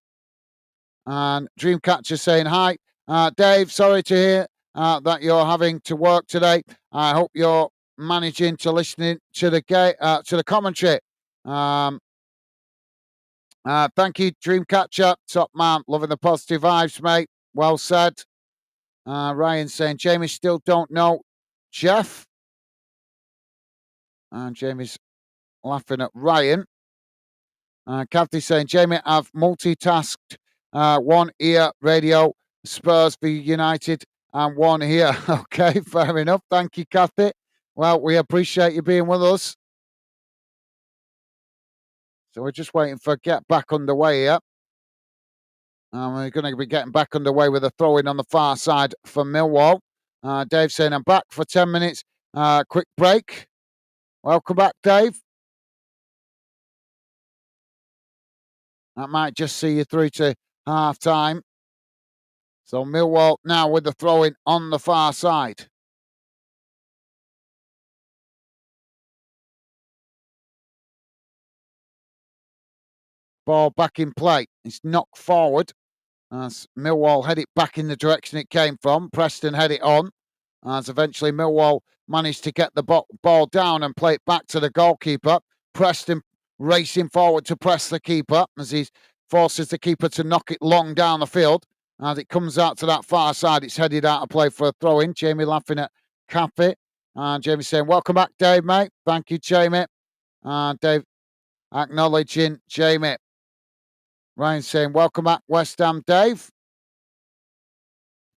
And Dreamcatcher saying, hi. Dave, sorry to hear that you're having to work today. I hope you're managing to listen to the commentary. Thank you, Dreamcatcher. Top man. Loving the positive vibes, mate. Well said. Ryan saying, Jamie still don't know Jeff. And Jamie's laughing at Ryan. Kathy saying, Jamie, I've multitasked one ear radio, Spurs v United, and one here. Okay, fair enough. Thank you, Kathy. Well, we appreciate you being with us. So we're just waiting for get back underway here. And we're going to be getting back underway with a throw-in on the far side for Millwall. Dave saying, I'm back for 10 minutes. Quick break. Welcome back, Dave. That might just see you through to half-time. So Millwall now with the throw-in on the far side. Ball back in play. It's knocked forward as Millwall head it back in the direction it came from. Preston head it on as eventually Millwall managed to get the ball down and play it back to the goalkeeper. Preston racing forward to press the keeper as he forces the keeper to knock it long down the field. As it comes out to that far side, it's headed out of play for a throw-in. Jamie laughing at Cappy. And Jamie saying, welcome back, Dave, mate. Thank you, Jamie. And Dave acknowledging Jamie. Ryan saying, welcome back, West Ham, Dave.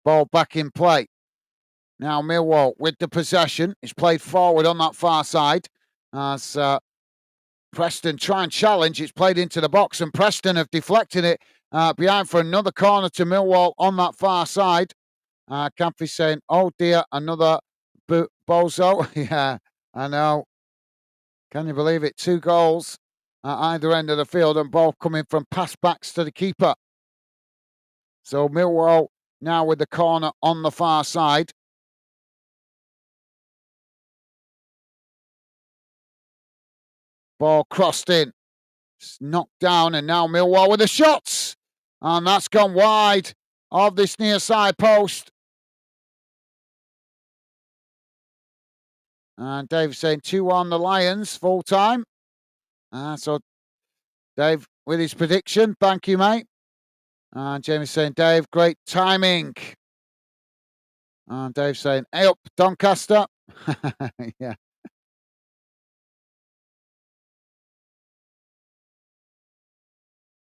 Ball back in play. Now Millwall with the possession. It's played forward on that far side. As Preston try and challenge. It's played into the box, and Preston have deflected it behind for another corner to Millwall on that far side. Campy saying, oh dear, another bozo. Yeah, I know. Can you believe it? 2 goals at either end of the field and both coming from pass backs to the keeper. So Millwall now with the corner on the far side. Ball crossed in. It's knocked down, and now Millwall with the shots. And that's gone wide of this near side post. And Dave's saying 2-1 the Lions full time. So Dave with his prediction. Thank you, mate. And Jamie's saying, Dave, great timing. And Dave's saying, hey up, Doncaster. Yeah.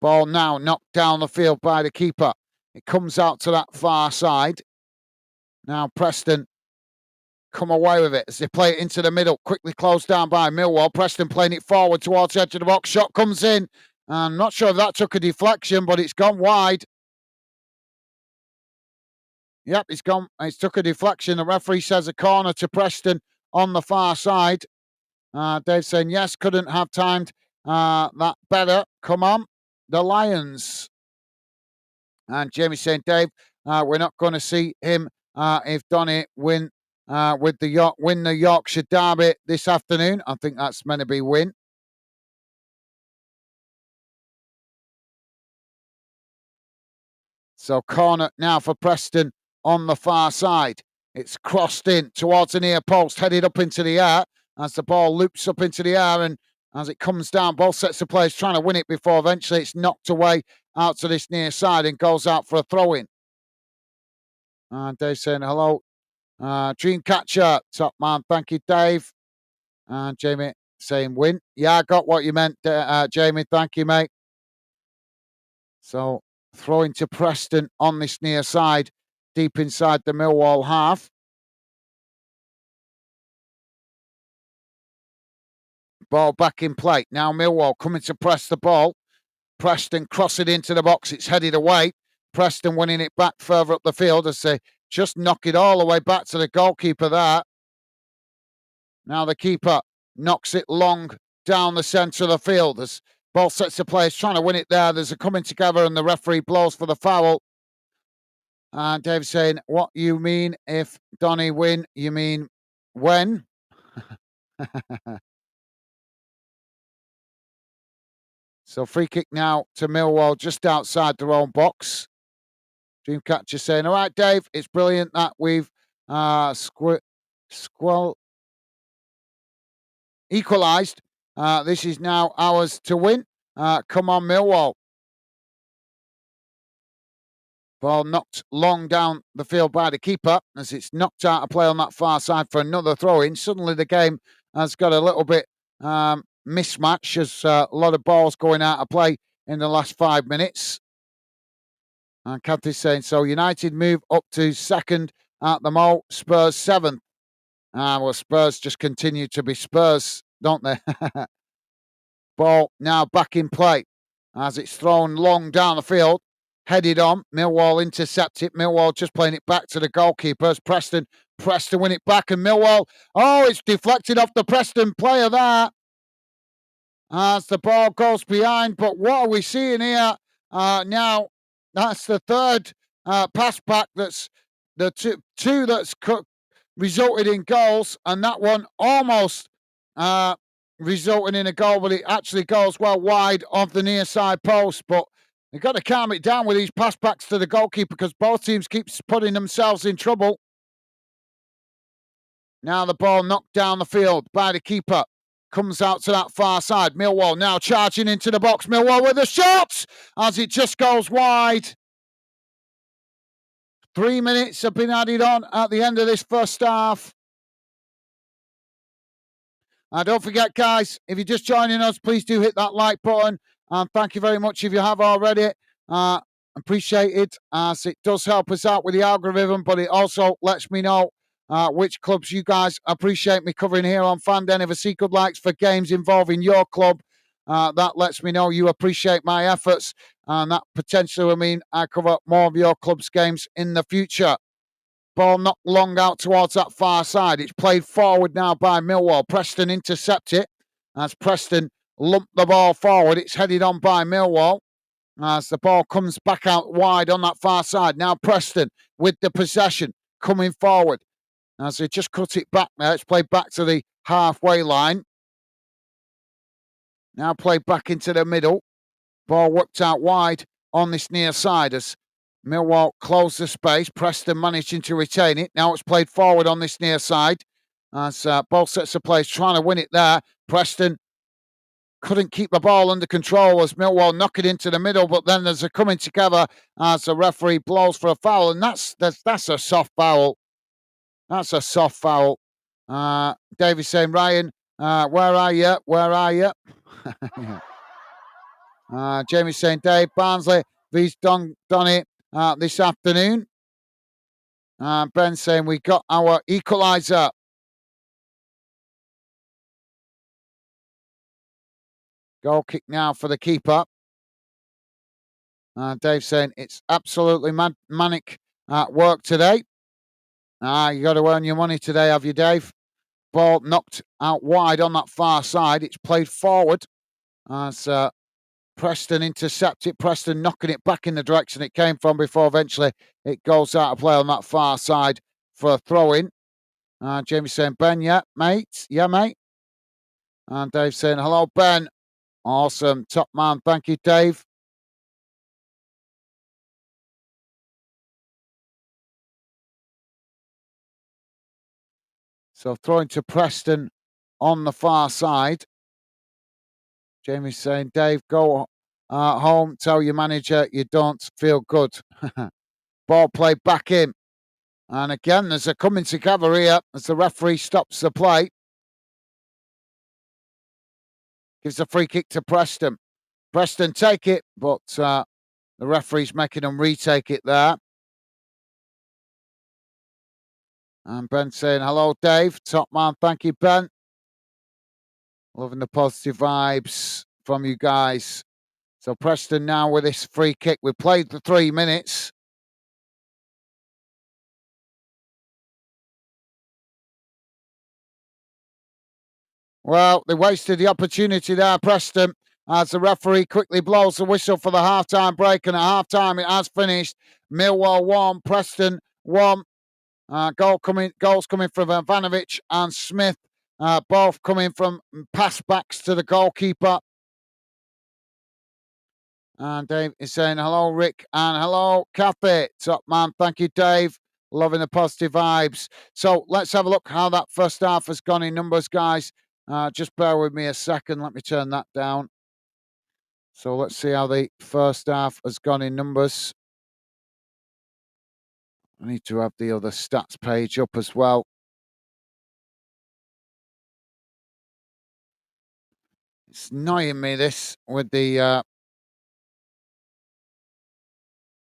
Ball now knocked down the field by the keeper. It comes out to that far side. Now Preston come away with it as they play it into the middle. Quickly closed down by Millwall. Preston playing it forward towards the edge of the box. Shot comes in. I'm not sure if that took a deflection, but it's gone wide. Yep, it's gone. It's took a deflection. The referee says a corner to Preston on the far side. Dave saying, yes, couldn't have timed that better. Come on, the Lions. And Jamie saying, Dave, we're not going to see him if Donny win the Yorkshire Derby this afternoon. I think that's meant to be win. So corner now for Preston on the far side. It's crossed in towards the near post, headed up into the air as the ball loops up into the air, and as it comes down, both sets of players trying to win it before eventually it's knocked away out to this near side and goes out for a throw-in. And Dave saying hello. Dreamcatcher, top man. Thank you, Dave. And Jamie saying win. Yeah, I got what you meant, Jamie. Thank you, mate. So throwing to Preston on this near side. deep inside the Millwall half. Ball back in play. Now Millwall coming to press the ball. Preston cross it into the box. It's headed away. Preston winning it back further up the field as they just knock it all the way back to the goalkeeper there. Now the keeper knocks it long down the centre of the field as both sets of players trying to win it there. There's a coming together and the referee blows for the foul. And Dave's saying, what you mean if Donny win? You mean when? So free kick now to Millwall just outside their own box. Dreamcatcher saying, all right, Dave, it's brilliant that we've equalised. This is now ours to win. Come on, Millwall. Ball knocked long down the field by the keeper as it's knocked out of play on that far side for another throw-in. Suddenly the game has got a little bit mismatch as a lot of balls going out of play in the last 5 minutes. And Kathy's saying, so United move up to second at the Mo, Spurs 7th. Well, Spurs just continue to be Spurs, don't they? Ball now back in play as it's thrown long down the field. Headed on. Millwall intercept it. Millwall just playing it back to the goalkeepers. Preston win it back. And Millwall, it's deflected off the Preston player there as the ball goes behind. But what are we seeing here now? That's the third pass back. That's the two that's resulted in goals. And that one almost resulting in a goal, but it actually goes well wide of the near side post. But they've got to calm it down with these pass backs to the goalkeeper because both teams keep putting themselves in trouble. Now the ball knocked down the field by the keeper. Comes out to that far side. Millwall now charging into the box. Millwall with a shot as it just goes wide. 3 minutes have been added on at the end of this first half. Don't forget, guys, if you're just joining us, please do hit that like button. And thank you very much if you have already. Appreciate it as it does help us out with the algorithm, but it also lets me know which clubs you guys appreciate me covering here on Fan Den. If I see good likes for games involving your club, that lets me know you appreciate my efforts. And that potentially will mean I cover more of your club's games in the future. Ball knocked long out towards that far side. It's played forward now by Millwall. Preston intercept it as Preston lump the ball forward. It's headed on by Millwall as the ball comes back out wide on that far side. Now Preston with the possession coming forward as they just cut it back now. It's played back to the halfway line. Now played back into the middle. Ball whipped out wide on this near side as Millwall closed the space. Preston managing to retain it. Now it's played forward on this near side as both sets of players trying to win it there. Preston couldn't keep the ball under control as Millwall knock it into the middle, but then there's a coming together as the referee blows for a foul, and that's a soft foul. That's a soft foul. David's saying, Ryan, where are you? Where are you? Jamie's saying, Dave Barnsley vs Donny this afternoon. Ben's saying, we got our equalizer. Goal kick now for the keeper. Dave's saying, it's absolutely manic work today. You got to earn your money today, have you, Dave? Ball knocked out wide on that far side. It's played forward as Preston intercept it. Preston knocking it back in the direction it came from before eventually it goes out of play on that far side for a throw-in. Jamie's saying, Ben, yeah, mate. Yeah, mate. And Dave's saying, hello, Ben. Awesome. Top man. Thank you, Dave. So throwing to Preston on the far side. Jamie's saying, Dave, go home. Tell your manager you don't feel good. Ball played back in. And again, there's a coming together here as the referee stops the play. Gives a free kick to Preston. Preston take it, but the referee's making them retake it there. And Ben saying, hello, Dave. Top man. Thank you, Ben. Loving the positive vibes from you guys. So Preston now with this free kick. We played the 3 minutes. Well, they wasted the opportunity there, Preston, as the referee quickly blows the whistle for the half-time break. And at half-time, it has finished. Millwall 1, Preston 1. Goals coming from Ivanovic and Smith, both coming from pass backs to the goalkeeper. And Dave is saying, hello, Rick, and hello, Kathy. Top man. Thank you, Dave. Loving the positive vibes. So let's have a look how that first half has gone in numbers, guys. Just bear with me a second. Let me turn that down. So let's see how the first half has gone in numbers. I need to have the other stats page up as well. It's annoying me, this, with the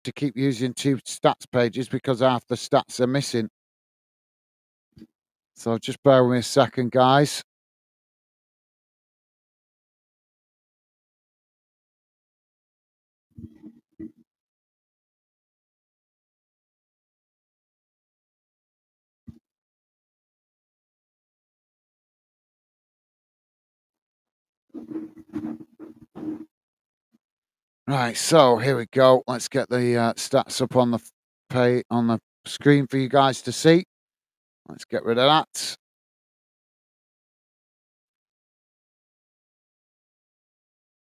to keep using 2 stats pages because half the stats are missing. So just bear with me a second, guys. Right, so here we go. Let's get the stats up on the screen for you guys to see. Let's get rid of that.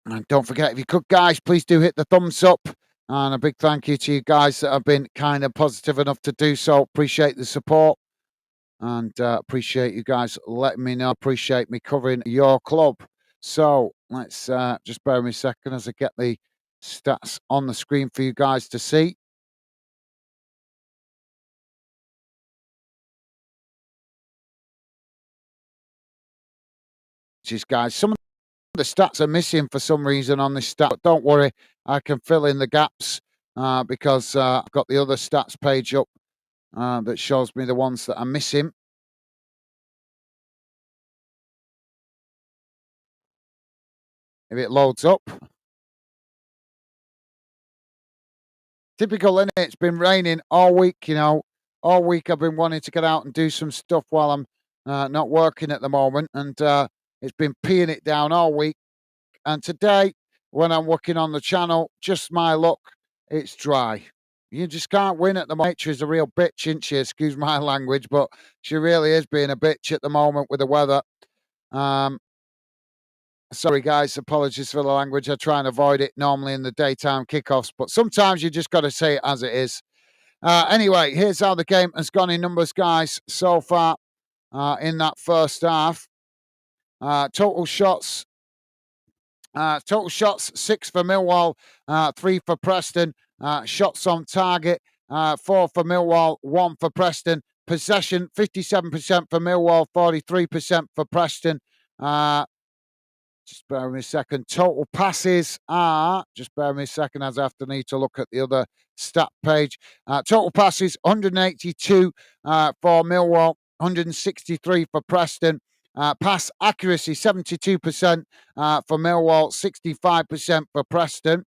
And don't forget, if you could, guys, please do hit the thumbs up. And a big thank you to you guys that have been kind of positive enough to do so. Appreciate the support. And appreciate you guys letting me know. Appreciate me covering your club. So let's just bear with me a second as I get the stats on the screen for you guys to see. Just guys, some of the stats are missing for some reason on this stat. But don't worry, I can fill in the gaps because I've got the other stats page up that shows me the ones that are missing. If it loads up. Typical, innit? It's been raining all week, All week I've been wanting to get out and do some stuff while I'm not working at the moment. And it's been peeing it down all week. And today, when I'm working on the channel, just my luck, it's dry. You just can't win at the moment. Nature's a real bitch, isn't she? Excuse my language, but she really is being a bitch at the moment with the weather. Sorry, guys. Apologies for the language. I try and avoid it normally in the daytime kickoffs, but sometimes you just got to say it as it is. Anyway, here's how the game has gone in numbers, guys, so far in that first half. Total shots, 6 for Millwall, 3 for Preston. Shots on target, 4 for Millwall, 1 for Preston. Possession, 57% for Millwall, 43% for Preston. Just bear with me a second. Total passes are, just bear with me a second as I have to need to look at the other stat page. Total passes, 182 for Millwall, 163 for Preston. Pass accuracy, 72% for Millwall, 65% for Preston.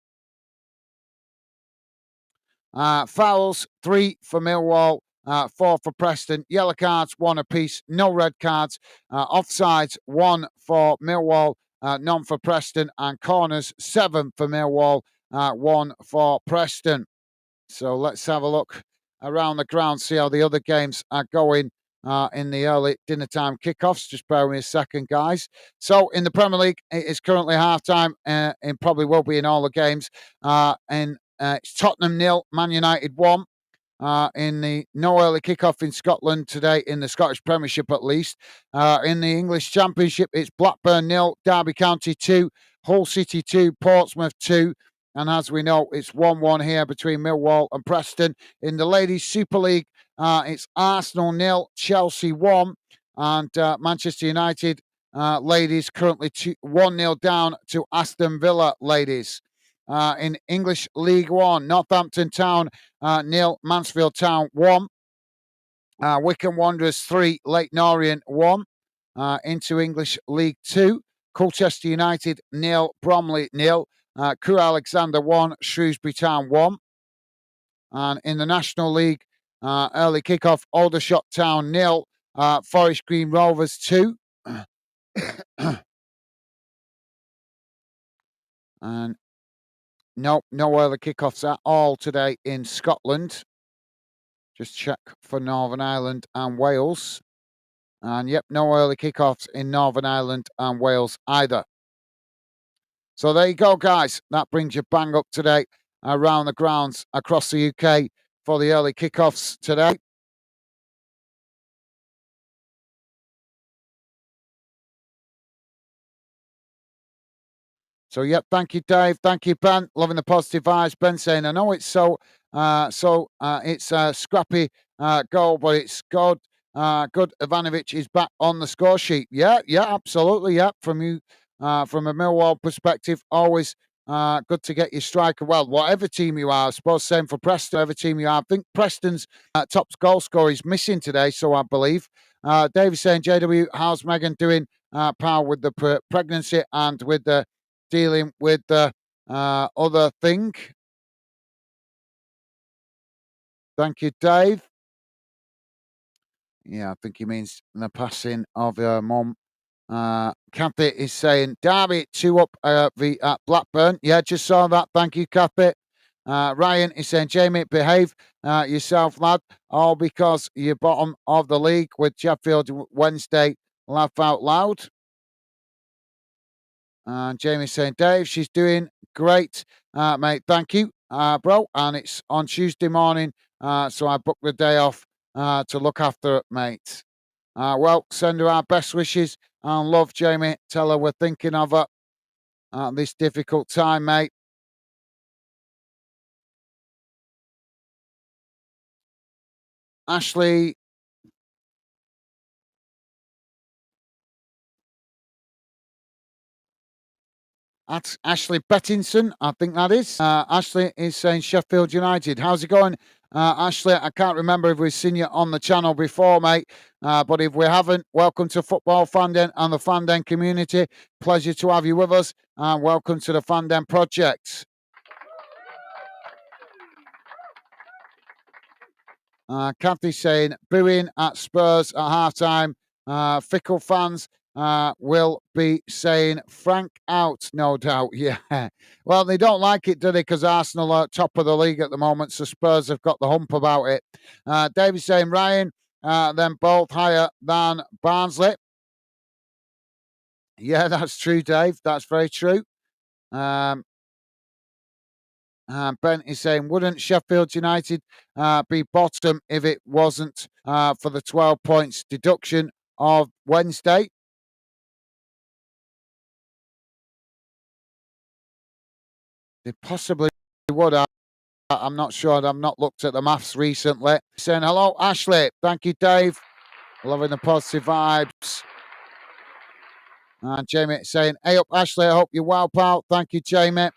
Fouls, 3 for Millwall, 4 for Preston. Yellow cards, 1 apiece. No red cards. Offsides, 1 for Millwall, none for Preston. And corners, 7 for Millwall, 1 for Preston. So let's have a look around the ground, see how the other games are going in the early dinner time kickoffs. Just bear with me a second, guys. So in the Premier League, it is currently half-time, and probably will be in all the games. It's Tottenham 0, Man United 1. In the no early kickoff in Scotland today, in the Scottish Premiership at least. In the English Championship, it's Blackburn 0, Derby County 2, Hull City 2, Portsmouth 2. And as we know, it's 1-1 here between Millwall and Preston. In the Ladies Super League, it's Arsenal 0, Chelsea 1. And Manchester United ladies currently 1-0 down to Aston Villa ladies. In English League One, Northampton Town 0, Mansfield Town 1. Wycombe Wanderers 3, Leyton Orient 1. Into English League 2, Colchester United 0, Bromley 0. Crewe Alexander 1, Shrewsbury Town 1. And in the National League, early kickoff, Aldershot Town 0, Forest Green Rovers 2. And no early kickoffs at all today in Scotland. Just check for Northern Ireland and Wales. And yep, no early kickoffs in Northern Ireland and Wales either. So there you go, guys. That brings you bang up to date around the grounds across the UK for the early kickoffs today. So, yep, thank you, Dave. Thank you, Ben. Loving the positive vibes. Ben saying, I know it's it's a scrappy goal, but it's good. Good. Ivanovic is back on the score sheet. Yeah, absolutely. Yeah, from you, from a Millwall perspective, always good to get your striker. Well, whatever team you are, I suppose same for Preston. Whatever team you are, I think Preston's top goal scorer is missing today, so I believe. Dave is saying, JW, how's Megan doing? Pal, with the pregnancy and with the dealing with the other thing. Thank you, Dave. Yeah, I think he means the passing of her mum. Kathy is saying, Derby 2 up at Blackburn. Yeah, just saw that. Thank you, Kathy. Ryan is saying, Jamie, behave yourself, lad. All because you're bottom of the league with Sheffield Wednesday. Laugh out loud. And Jamie's saying, Dave, she's doing great, mate. Thank you, bro. And it's on Tuesday morning, so I booked the day off to look after it, mate. Well, send her our best wishes and love, Jamie. Tell her we're thinking of her at this difficult time, mate. Ashley That's Ashley Bettinson, I think that is. Ashley is saying Sheffield United. How's it going, Ashley? I can't remember if we've seen you on the channel before, mate. But if we haven't, welcome to Football Fandom and the Fandom community. Pleasure to have you with us, and welcome to the Fandom project. Kathy's saying booing at Spurs at halftime. Fickle fans will be saying Frank out, no doubt. Yeah. Well, they don't like it, do they? Because Arsenal are top of the league at the moment, so Spurs have got the hump about it. David's saying Ryan, then both higher than Barnsley. Yeah, that's true, Dave. That's very true. Ben is saying, wouldn't Sheffield United be bottom if it wasn't for the 12 points deduction of Wednesday? They possibly would. I'm not sure. I've not looked at the maths recently. Saying hello, Ashley. Thank you, Dave. Loving the positive vibes. And Jamie saying, hey up, Ashley. I hope you're well, pal. Thank you, Jamie.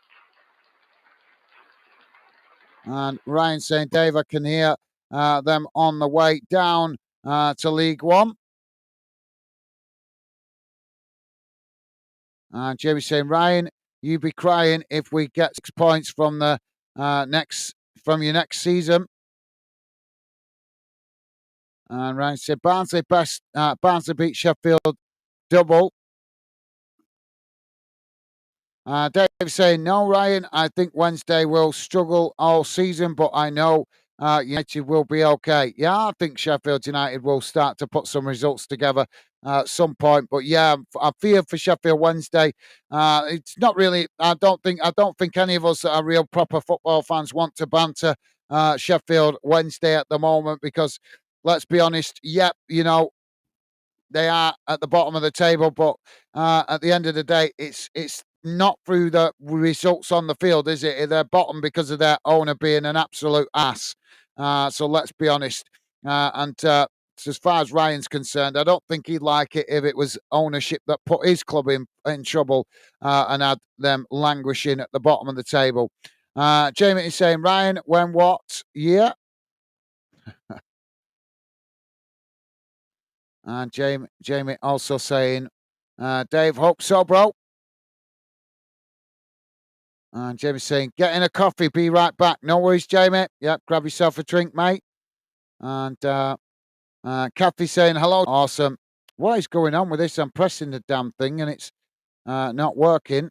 And Ryan saying, Dave, I can hear them on the way down to League One. And Jamie saying, Ryan, you be crying if we get 6 points from the your next season. And Ryan said, Barnsley beat Sheffield double. Dave saying, no, Ryan, I think Wednesday will struggle all season, but I know United will be okay. Yeah, I think Sheffield United will start to put some results together at some point. But yeah, I fear for Sheffield Wednesday. It's not really. I don't think any of us that are real proper football fans want to banter Sheffield Wednesday at the moment because, let's be honest. Yep, they are at the bottom of the table, but at the end of the day, it's not through the results on the field, is it? They're bottom because of their owner being an absolute ass. So let's be honest. As far as Ryan's concerned, I don't think he'd like it if it was ownership that put his club in trouble and had them languishing at the bottom of the table. Jamie is saying, Ryan, when what year? And Jamie also saying, Dave, hope so, bro. And Jamie's saying, getting a coffee, be right back. No worries, Jamie. Yep, grab yourself a drink, mate. And Kathy saying, hello. Awesome. What is going on with this? I'm pressing the damn thing and it's not working.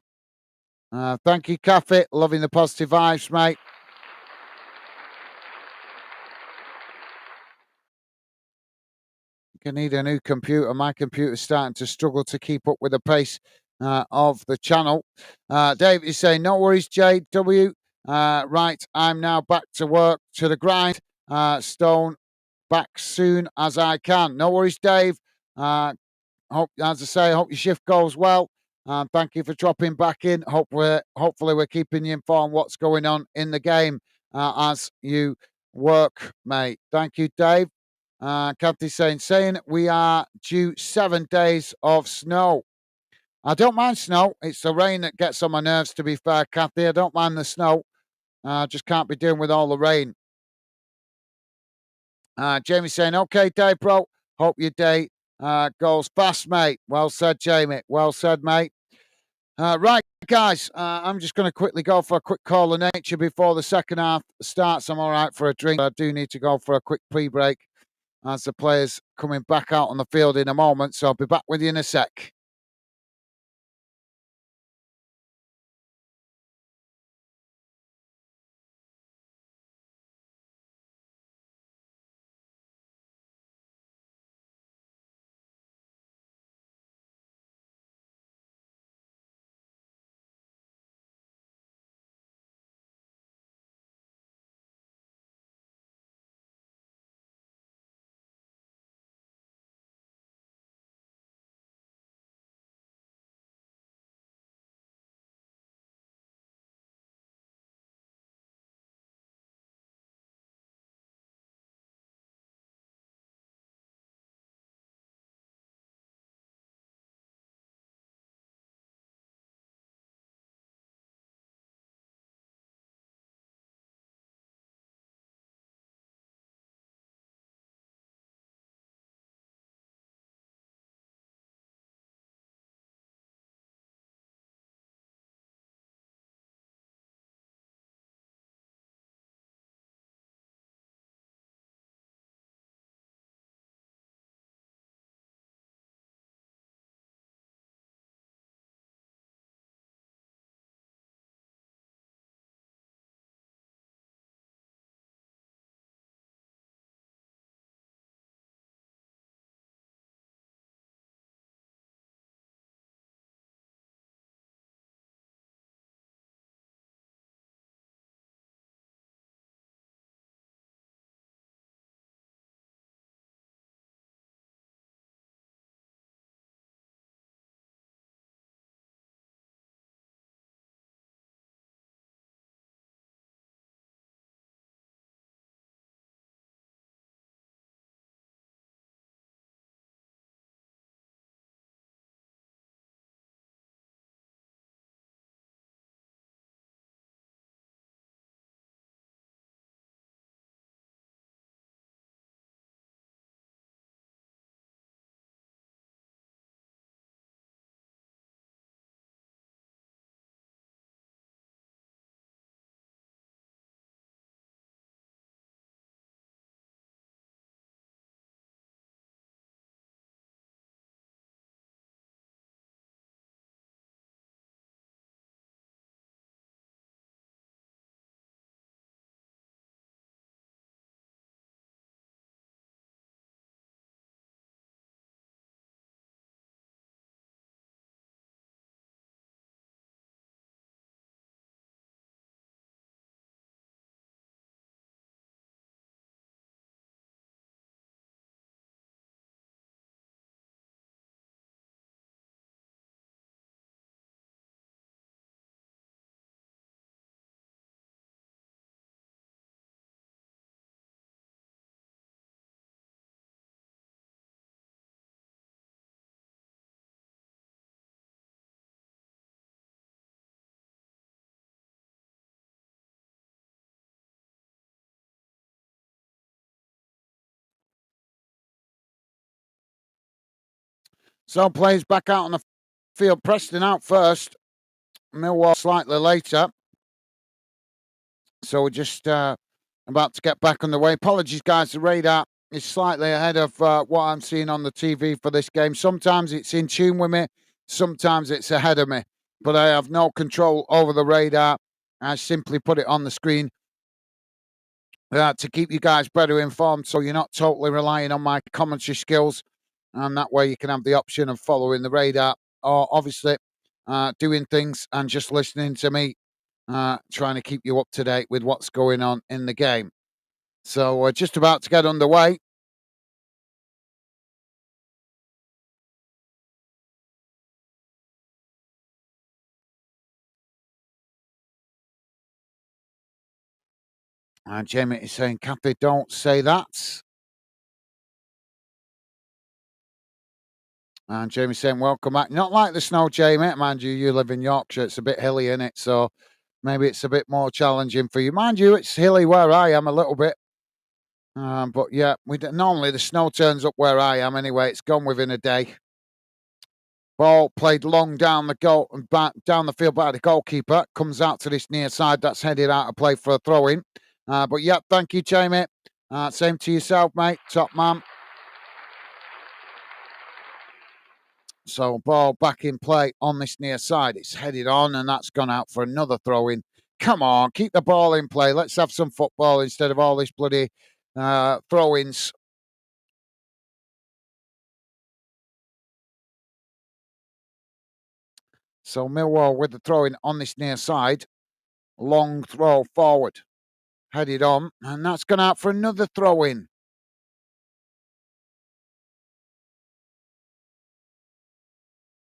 Thank you, Kathy. Loving the positive vibes, mate. You need a new computer. My computer's starting to struggle to keep up with the pace of the channel. Dave is saying, no worries, JW. Right, I'm now back to work, to the grind. Stone, back soon as I can. No worries, Dave. Hope, as I say, hope your shift goes well. Thank you for dropping back in. Hopefully we're keeping you informed what's going on in the game as you work, mate. Thank you, Dave. Kathy's saying we are due 7 days of snow. I don't mind snow. It's the rain that gets on my nerves, to be fair, Kathy. I don't mind the snow. Just can't be doing with all the rain. Jamie saying, okay, Dave, bro. Hope your day goes fast, mate. Well said, Jamie. Well said, mate. Right, guys, I'm just going to quickly go for a quick call of nature before the second half starts. I'm all right for a drink. I do need to go for a quick pre-break as the players coming back out on the field in a moment. So I'll be back with you in a sec. So players back out on the field. Preston out first. Millwall slightly later. So we're just about to get back on the way. Apologies, guys. The radar is slightly ahead of what I'm seeing on the TV for this game. Sometimes it's in tune with me. Sometimes it's ahead of me. But I have no control over the radar. I simply put it on the screen to keep you guys better informed, so you're not totally relying on my commentary skills. And that way you can have the option of following the radar or obviously doing things and just listening to me, trying to keep you up to date with what's going on in the game. So we're just about to get underway. And Jamie is saying, Kathy, don't say that. And Jamie's saying, welcome back. Not like the snow, Jamie. Mind you, you live in Yorkshire. It's a bit hilly, isn't it? So maybe it's a bit more challenging for you. Mind you, it's hilly where I am a little bit. But yeah, normally the snow turns up where I am anyway. It's gone within a day. Ball played long down the goal and back down the field by the goalkeeper. Comes out to this near side. That's headed out of play for a throw in. But yeah, thank you, Jamie. Same to yourself, mate. Top man. So ball back in play on this near side. It's headed on and that's gone out for another throw in. Come on, keep the ball in play. Let's have some football instead of all this bloody throw-ins. So Millwall with the throw-in on this near side. Long throw forward. Headed on. And that's gone out for another throw-in.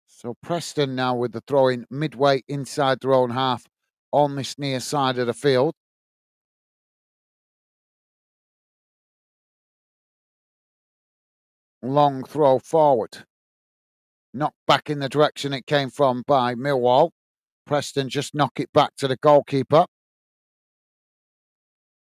So Preston now with the throw-in midway inside their own half on this near side of the field. Long throw forward. Knocked back in the direction it came from by Millwall. Preston just knock it back to the goalkeeper.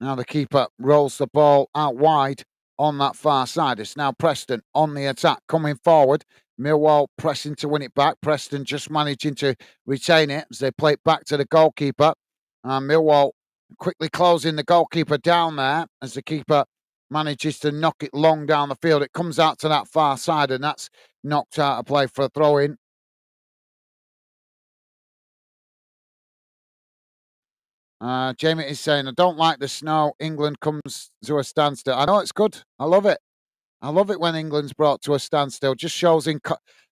Now the keeper rolls the ball out wide on that far side. It's now Preston on the attack, coming forward. Millwall pressing to win it back. Preston just managing to retain it as they play it back to the goalkeeper. Millwall quickly closing the goalkeeper down there as the keeper manages to knock it long down the field. It comes out to that far side and that's knocked out of play for a throw-in. Jamie is saying, I don't like the snow. England comes to a standstill. I know it's good. I love it. I love it when England's brought to a standstill. Just shows the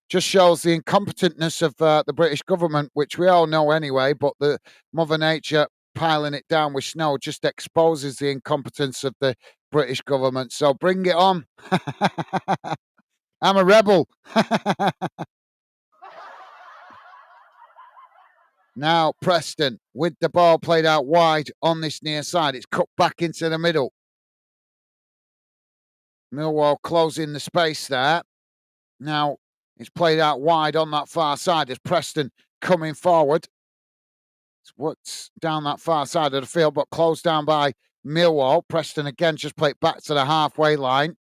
incompetentness of the British government, which we all know anyway. But the Mother Nature piling it down with snow just exposes the incompetence of the British government. So bring it on. I'm a rebel. Now Preston with the ball played out wide on this near side. It's cut back into the middle. Millwall closing the space there. Now it's played out wide on that far side as Preston coming forward. It's what's down that far side of the field, but closed down by Millwall. Preston again just played back to the halfway line.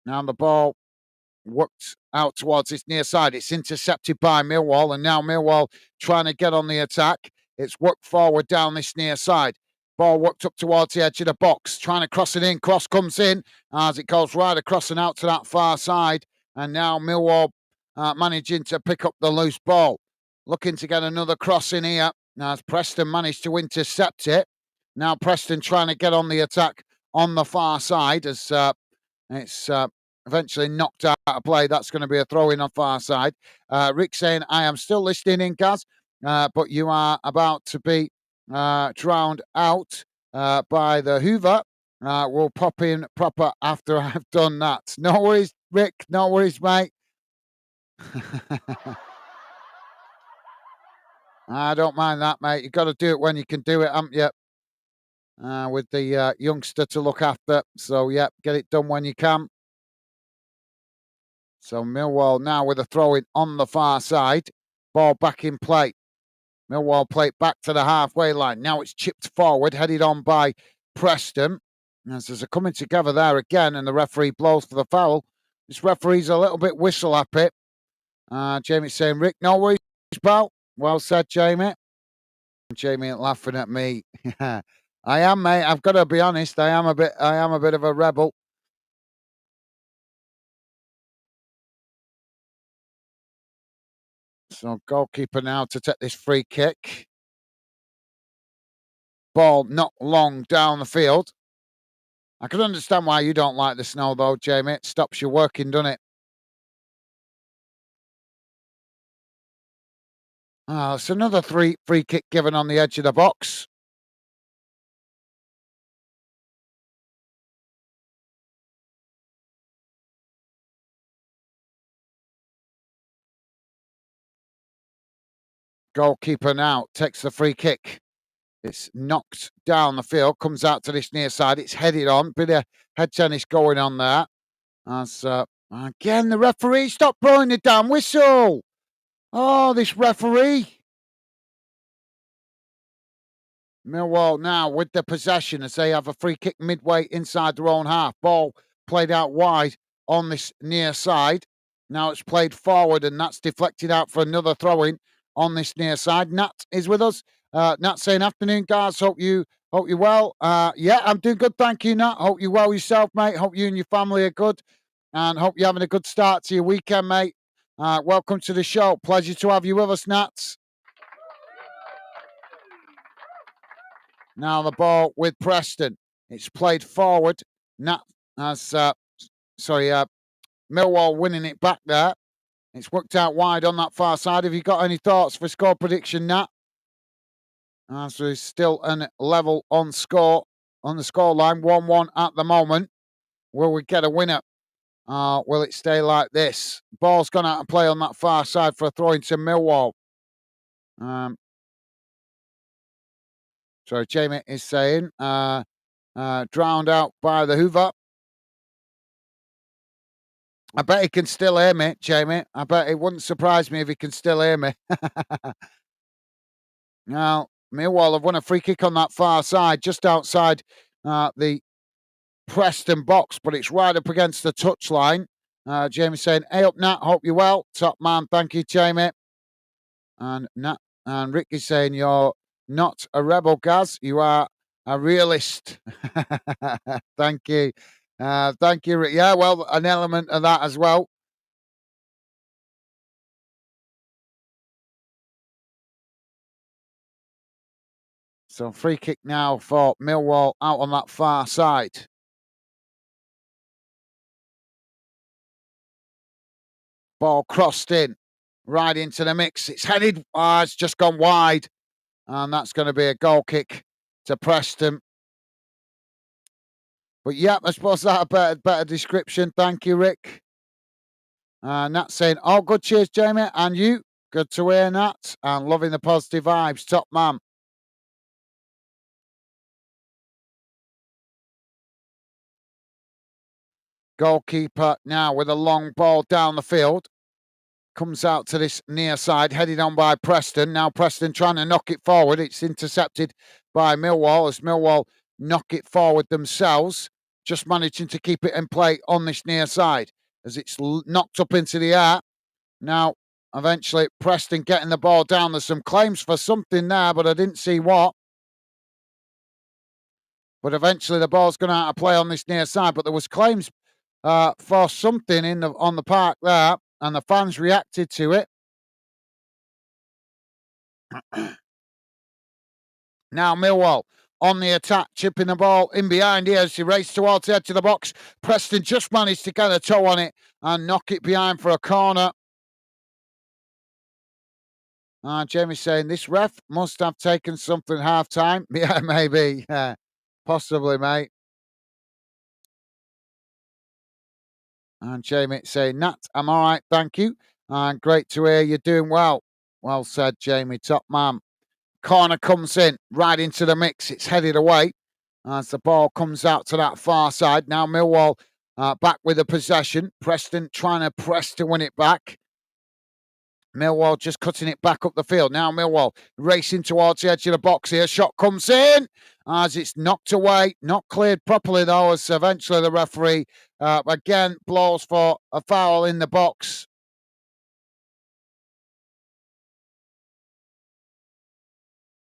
Now the ball worked out towards its near side. It's intercepted by Millwall, and now Millwall trying to get on the attack. It's worked forward down this near side. Ball worked up towards the edge of the box, trying to cross it in. Cross comes in as it goes right across and out to that far side. And now Millwall managing to pick up the loose ball. Looking to get another cross in here. Now as Preston managed to intercept it. Now Preston trying to get on the attack on the far side as it's eventually knocked out of play. That's going to be a throw-in on far side. Rick saying, I am still listening in, Gaz, but you are about to be drowned out by the Hoover. We'll pop in proper after I've done that. No worries, Rick. No worries, mate. I don't mind that, mate. You've got to do it when you can do it, haven't you? With the youngster to look after. So, yeah, get it done when you can. So Millwall now with a throw-in on the far side. Ball back in play. Millwall play back to the halfway line. Now it's chipped forward, headed on by Preston. As there's a coming together there again, and the referee blows for the foul. This referee's a little bit whistle happy. Jamie's saying, Rick, no worries, pal. Well said, Jamie. Jamie laughing at me. I am, mate. I've got to be honest. I am a bit of a rebel. So goalkeeper now to take this free kick. Ball not long down the field. I can understand why you don't like the snow, though, Jamie. It stops you working, doesn't it? It's another free kick given on the edge of the box. Goalkeeper now takes the free kick. It's knocked down the field, comes out to this near side. It's headed on. Bit of head tennis going on there. As again, the referee, stop blowing the damn whistle. Oh, this referee. Millwall now with the possession as they have a free kick midway inside their own half. Ball played out wide on this near side. Now it's played forward and that's deflected out for another throw-in on this near side. Nat is with us. Nat saying, afternoon, guys. Hope you're well. Yeah, I'm doing good. Thank you, Nat. Hope you're well yourself, mate. Hope you and your family are good. And hope you're having a good start to your weekend, mate. Welcome to the show. Pleasure to have you with us, Nats. Now the ball with Preston. It's played forward. Nat as Millwall winning it back there. It's worked out wide on that far side. Have you got any thoughts for score prediction, Nat? So it's still a level on score on the scoreline, 1-1 at the moment. Will we get a winner? Will it stay like this? Ball's gone out and play on that far side for a throw into Millwall. So Jamie is saying, drowned out by the Hoover. I bet he can still hear me, Jamie. I bet it wouldn't surprise me if he can still hear me. Now, Millwall have won a free kick on that far side, just outside the Preston box, but it's right up against the touchline. Jamie saying, hey up, Nat, hope you're well. Top man, thank you, Jamie. And Nat and Rick is saying, you're not a rebel, Gaz. You are a realist. Thank you. Thank you, Rick. Yeah, well, an element of that as well. So free kick now for Millwall out on that far side. Ball crossed in, right into the mix. It's headed. It's just gone wide. And that's going to be a goal kick to Preston. But yeah, I suppose that's a better description. Thank you, Rick. Nat saying, oh, good. Cheers, Jamie. And you. Good to hear, Nat. And loving the positive vibes. Top man. Goalkeeper now with a long ball down the field. Comes out to this near side, headed on by Preston. Now Preston trying to knock it forward. It's intercepted by Millwall as Millwall knock it forward themselves. Just managing to keep it in play on this near side as it's knocked up into the air. Now, eventually, Preston getting the ball down. There's some claims for something there, but I didn't see what. But eventually, the ball's going out of play on this near side. But there was claims for something on the park there, and the fans reacted to it. Now Millwall on the attack, chipping the ball in behind here as he races towards the edge of the box. Preston just managed to get a toe on it and knock it behind for a corner. Jamie's saying this ref must have taken something half time. Yeah, maybe. Possibly, mate. And Jamie saying, Nat, I'm all right, thank you. And great to hear you're doing well. Well said, Jamie, top man. Corner comes in, right into the mix. It's headed away as the ball comes out to that far side. Now Millwall back with the possession. Preston trying to press to win it back. Millwall just cutting it back up the field. Now Millwall racing towards the edge of the box here. Shot comes in as it's knocked away. Not cleared properly, though, as eventually the referee again blows for a foul in the box.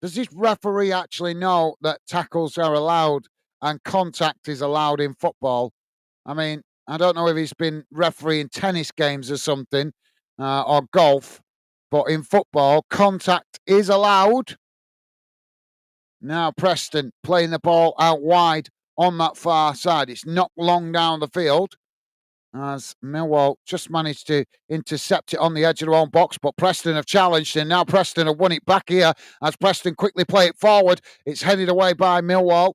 Does this referee actually know that tackles are allowed and contact is allowed in football? I mean, I don't know if he's been refereeing tennis games or something or golf, but in football, contact is allowed. Now Preston playing the ball out wide on that far side. It's knocked long down the field as Millwall just managed to intercept it on the edge of their own box, but Preston have challenged, and now Preston have won it back here as Preston quickly play it forward. It's headed away by Millwall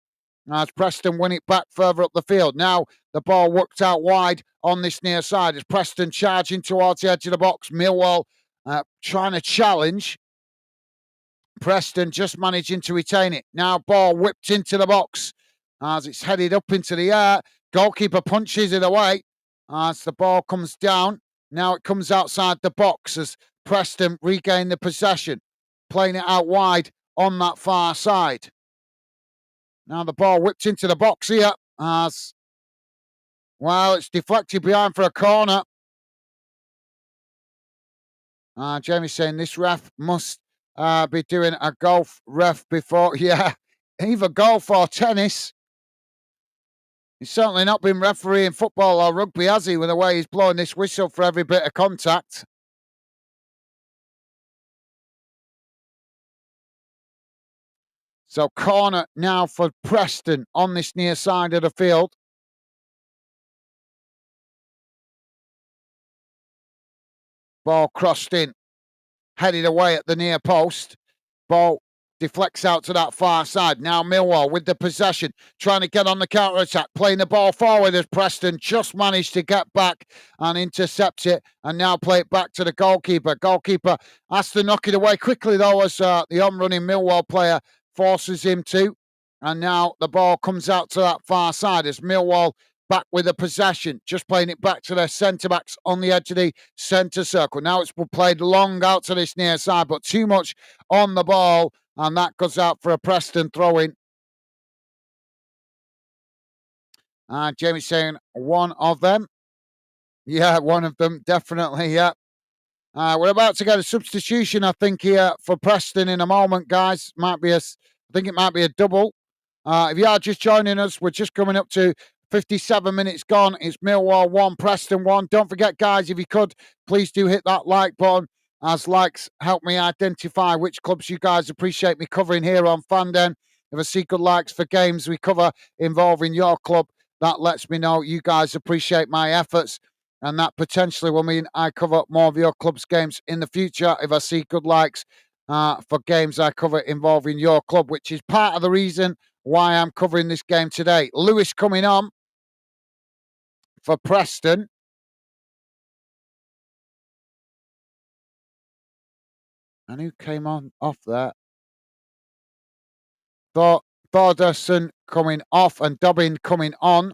as Preston win it back further up the field. Now the ball worked out wide on this near side as Preston charging towards the edge of the box. Millwall trying to challenge. Preston just managing to retain it. Now ball whipped into the box as it's headed up into the air. Goalkeeper punches it away as the ball comes down. Now it comes outside the box as Preston regain the possession, playing it out wide on that far side. Now the ball whipped into the box here as, well, it's deflected behind for a corner. Jamie's saying this ref must be doing a golf ref before. Yeah, either golf or tennis. He's certainly not been refereeing football or rugby, has he, with the way he's blowing this whistle for every bit of contact? So corner now for Preston on this near side of the field. Ball crossed in, headed away at the near post. Ball deflects out to that far side. Now Millwall with the possession, trying to get on the counter-attack, playing the ball forward as Preston just managed to get back and intercept it and now play it back to the goalkeeper. Goalkeeper has to knock it away quickly, though, as the on-running Millwall player forces him to. And now the ball comes out to that far side as Millwall back with the possession, just playing it back to their centre-backs on the edge of the centre circle. Now it's played long out to this near side, but too much on the ball, and that goes out for a Preston throw-in. Jamie's saying one of them. Yeah, one of them, definitely, yeah. We're about to get a substitution, I think, here for Preston in a moment, guys. I think it might be a double. If you are just joining us, we're just coming up to 57 minutes gone. It's Millwall 1, Preston 1. Don't forget, guys, if you could, please do hit that like button, as likes help me identify which clubs you guys appreciate me covering here on Fanden. If I see good likes for games we cover involving your club, that lets me know you guys appreciate my efforts, and that potentially will mean I cover more of your club's games in the future if I see good likes for games I cover involving your club, which is part of the reason why I'm covering this game today. Lewis coming on for Preston. And who came on off there? Thordarson coming off and Dobbin coming on.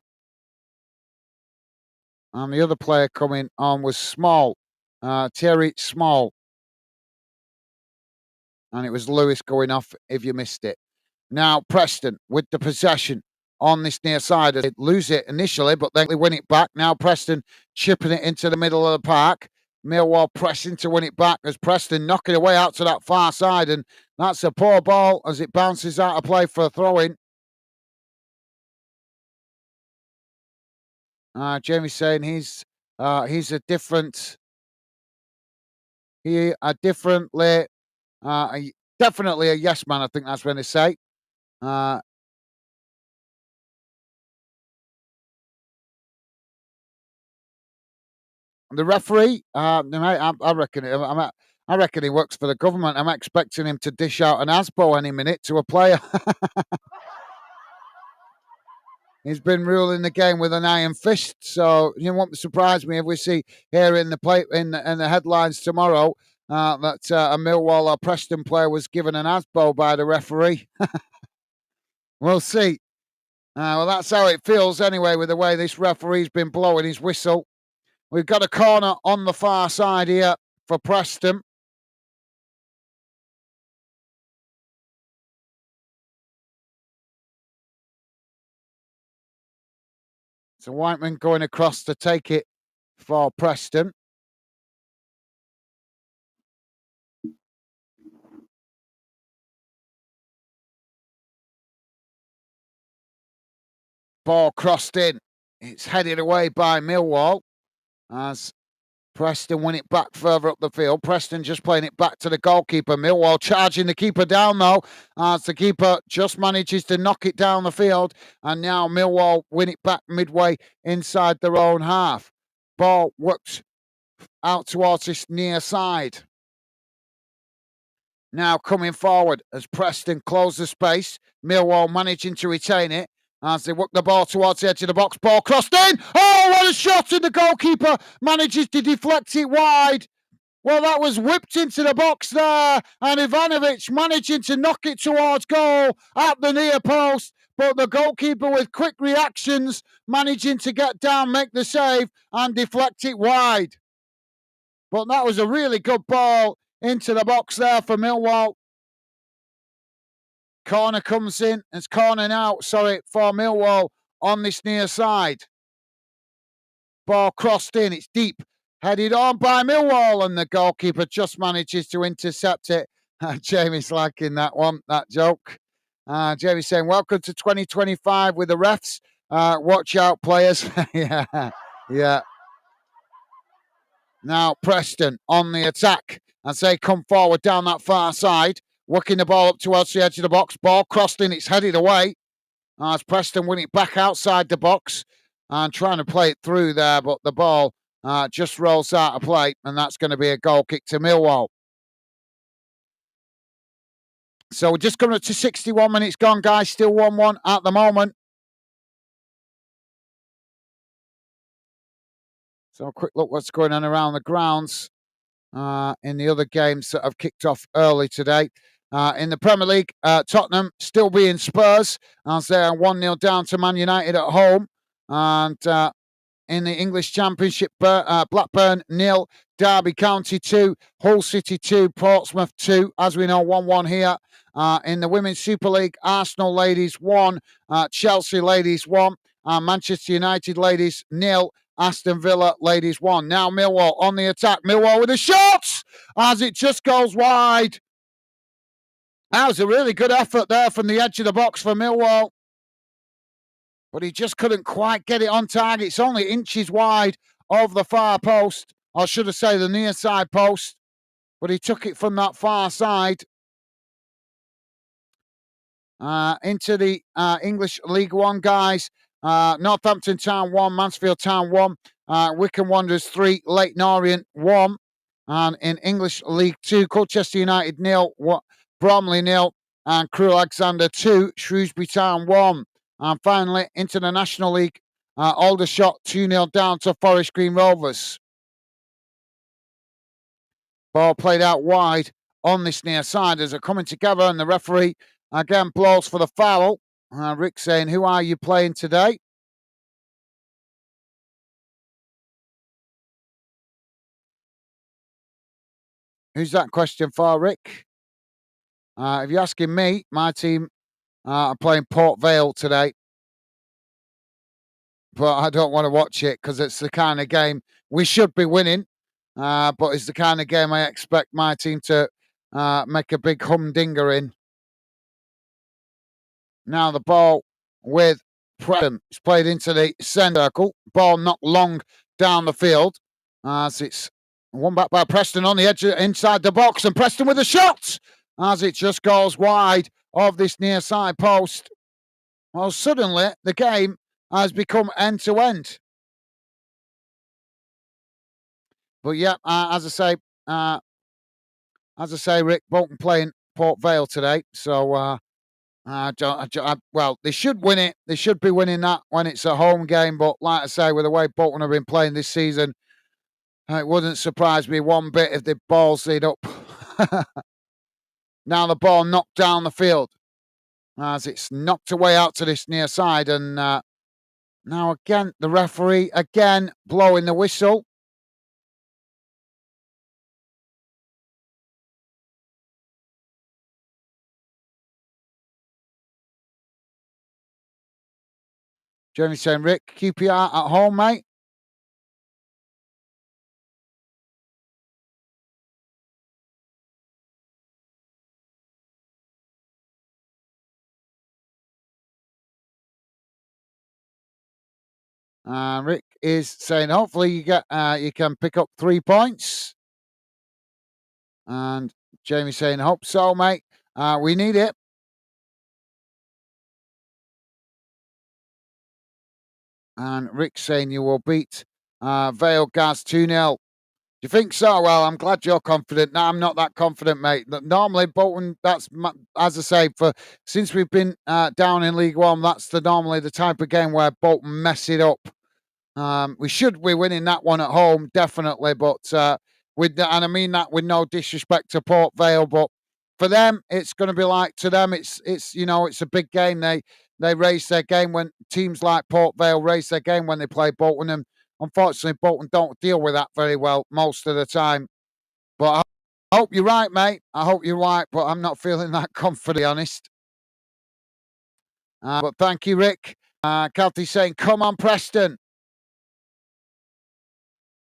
And the other player coming on was Small, Thierry Small. And it was Lewis going off if you missed it. Now Preston with the possession on this near side. They lose it initially, but then they win it back. Now Preston chipping it into the middle of the park. Millwall pressing to win it back as Preston knocking away out to that far side. And that's a poor ball as it bounces out of play for a throw-in. Jamie's saying he's a different... definitely a yes man, I think that's what they say. The referee, I reckon I reckon he works for the government. I'm expecting him to dish out an ASBO any minute to a player. He's been ruling the game with an iron fist, so it won't surprise me if we see here in the headlines tomorrow that a Millwall or Preston player was given an ASBO by the referee. We'll see. Well, that's how it feels anyway with the way this referee's been blowing his whistle. We've got a corner on the far side here for Preston. So Whiteman going across to take it for Preston. Ball crossed in. It's headed away by Millwall as Preston win it back further up the field. Preston just playing it back to the goalkeeper. Millwall charging the keeper down though, as the keeper just manages to knock it down the field. And now Millwall win it back midway inside their own half. Ball works out towards this near side. Now coming forward as Preston close the space. Millwall managing to retain it as they work the ball towards the edge of the box. Ball crossed in. Oh, what a shot! And the goalkeeper manages to deflect it wide. Well, that was whipped into the box there. And Ivanovic managing to knock it towards goal at the near post. But the goalkeeper with quick reactions managing to get down, make the save and deflect it wide. But that was a really good ball into the box there for Millwall. Corner comes in. It's corner now, for Millwall on this near side. Ball crossed in. It's deep. Headed on by Millwall, and the goalkeeper just manages to intercept it. Jamie's liking that one, that joke. Jamie's saying, welcome to 2025 with the refs. Watch out, players. yeah. Now Preston on the attack as they come forward down that far side, working the ball up towards the edge of the box. Ball crossed in, it's headed away as Preston win it back outside the box and trying to play it through there, but the ball just rolls out of play, and that's going to be a goal kick to Millwall. So we're just coming up to 61 minutes gone, guys. Still 1-1 at the moment. So a quick look what's going on around the grounds in the other games that have kicked off early today. In the Premier League, Tottenham still being Spurs as they are 1-0 down to Man United at home. And in the English Championship, Blackburn 0, Derby County 2, Hull City 2, Portsmouth 2. As we know, 1-1 here. In the Women's Super League, Arsenal ladies 1, Chelsea ladies 1, Manchester United ladies 0, Aston Villa ladies 1. Now Millwall on the attack. Millwall with a shot as it just goes wide. That was a really good effort there from the edge of the box for Millwall. But he just couldn't quite get it on target. It's only inches wide of the far post, or should I say the near side post. But he took it from that far side into the English League One, guys. Northampton Town 1, Mansfield Town 1, Wycombe Wanderers 3, Leyton Orient 1. And in English League 2, Colchester United 0, Bromley 0, and Crewe Alexandra 2, Shrewsbury Town 1. And finally, into the National League, Aldershot 2-0 down to Forest Green Rovers. Ball played out wide on this near side as they're coming together, and the referee again blows for the foul. Rick saying, who are you playing today? Who's that question for, Rick? If you're asking me, my team are playing Port Vale today. But I don't want to watch it because it's the kind of game we should be winning. But it's the kind of game I expect my team to make a big humdinger in. Now the ball with Preston. It's played into the centre circle. Ball not long down the field. As it's won back by Preston on the edge inside the box. And Preston with a shot as it just goes wide of this near side post. Well, suddenly the game has become end-to-end. But yeah, as I say, Rick, Bolton playing Port Vale today. So, well, they should win it. They should be winning that when it's a home game. But like I say, with the way Bolton have been playing this season, it wouldn't surprise me one bit if they balls it up. Now the ball knocked down the field as it's knocked away out to this near side. And now again, the referee again blowing the whistle. Jamie saying, Rick, QPR at home, mate. Rick is saying, hopefully you can pick up 3 points. And Jamie saying, hope so, mate. We need it. And Rick saying you will beat Vale Gas 2-0. Do you think so? Well, I'm glad you're confident. No, I'm not that confident, mate. Normally, Bolton, as I say, since we've been down in League One, that's normally the type of game where Bolton mess it up. We should be winning that one at home, definitely. But and I mean that with no disrespect to Port Vale, but for them, it's going to be like, to them, it's it's a big game. They raise their game when teams like Port Vale raise their game when they play Bolton, and unfortunately, Bolton don't deal with that very well most of the time. But I hope you're right, mate. I hope you're right, but I'm not feeling that confident, to be honest. But thank you, Rick. Kathy's saying, come on, Preston.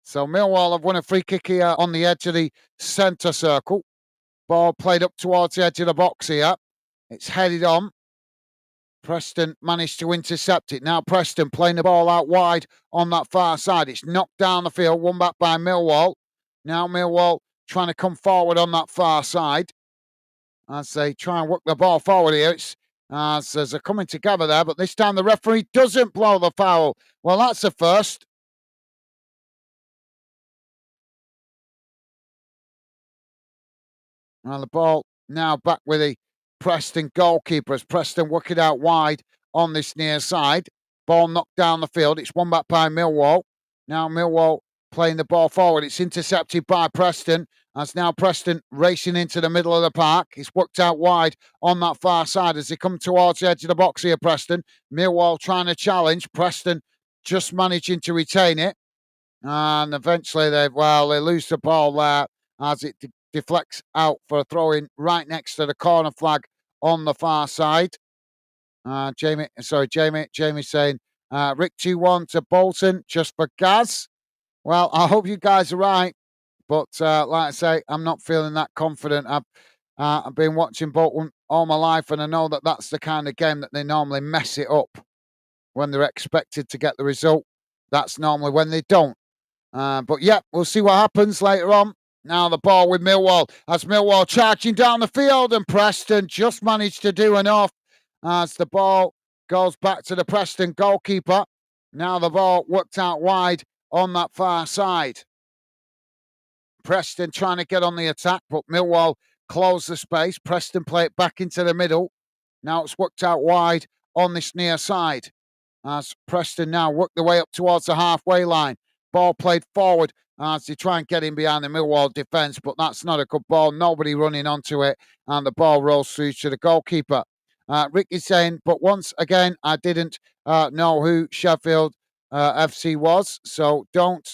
So Millwall have won a free kick here on the edge of the centre circle. Ball played up towards the edge of the box here. It's headed on. Preston managed to intercept it. Now Preston playing the ball out wide on that far side. It's knocked down the field, won back by Millwall. Now Millwall trying to come forward on that far side as they try and work the ball forward here. It's as they're coming together there, but this time the referee doesn't blow the foul. Well, that's a first. And the ball now back with the Preston goalkeeper as Preston work it out wide on this near side. Ball knocked down the field. It's won back by Millwall. Now Millwall playing the ball forward. It's intercepted by Preston. As now Preston racing into the middle of the park. It's worked out wide on that far side as they come towards the edge of the box here, Preston. Millwall trying to challenge. Preston just managing to retain it. And eventually they lose the ball there as it deflects out for a throw in right next to the corner flag on the far side. Jamie saying, Rick 2-1 to Bolton just for Gaz. Well, I hope you guys are right. But like I say, I'm not feeling that confident. I've been watching Bolton all my life, and I know that that's the kind of game that they normally mess it up when they're expected to get the result. That's normally when they don't. But yeah, we'll see what happens later on. Now the ball with Millwall. As Millwall charging down the field, and Preston just managed to do enough as the ball goes back to the Preston goalkeeper. Now the ball worked out wide on that far side. Preston trying to get on the attack, but Millwall close the space. Preston play it back into the middle. Now it's worked out wide on this near side as Preston now work their way up towards the halfway line. Ball played forward as they try and get in behind the Millwall defence, but that's not a good ball. Nobody running onto it, and the ball rolls through to the goalkeeper. Rick is saying, but once again, I didn't know who Sheffield FC was, so don't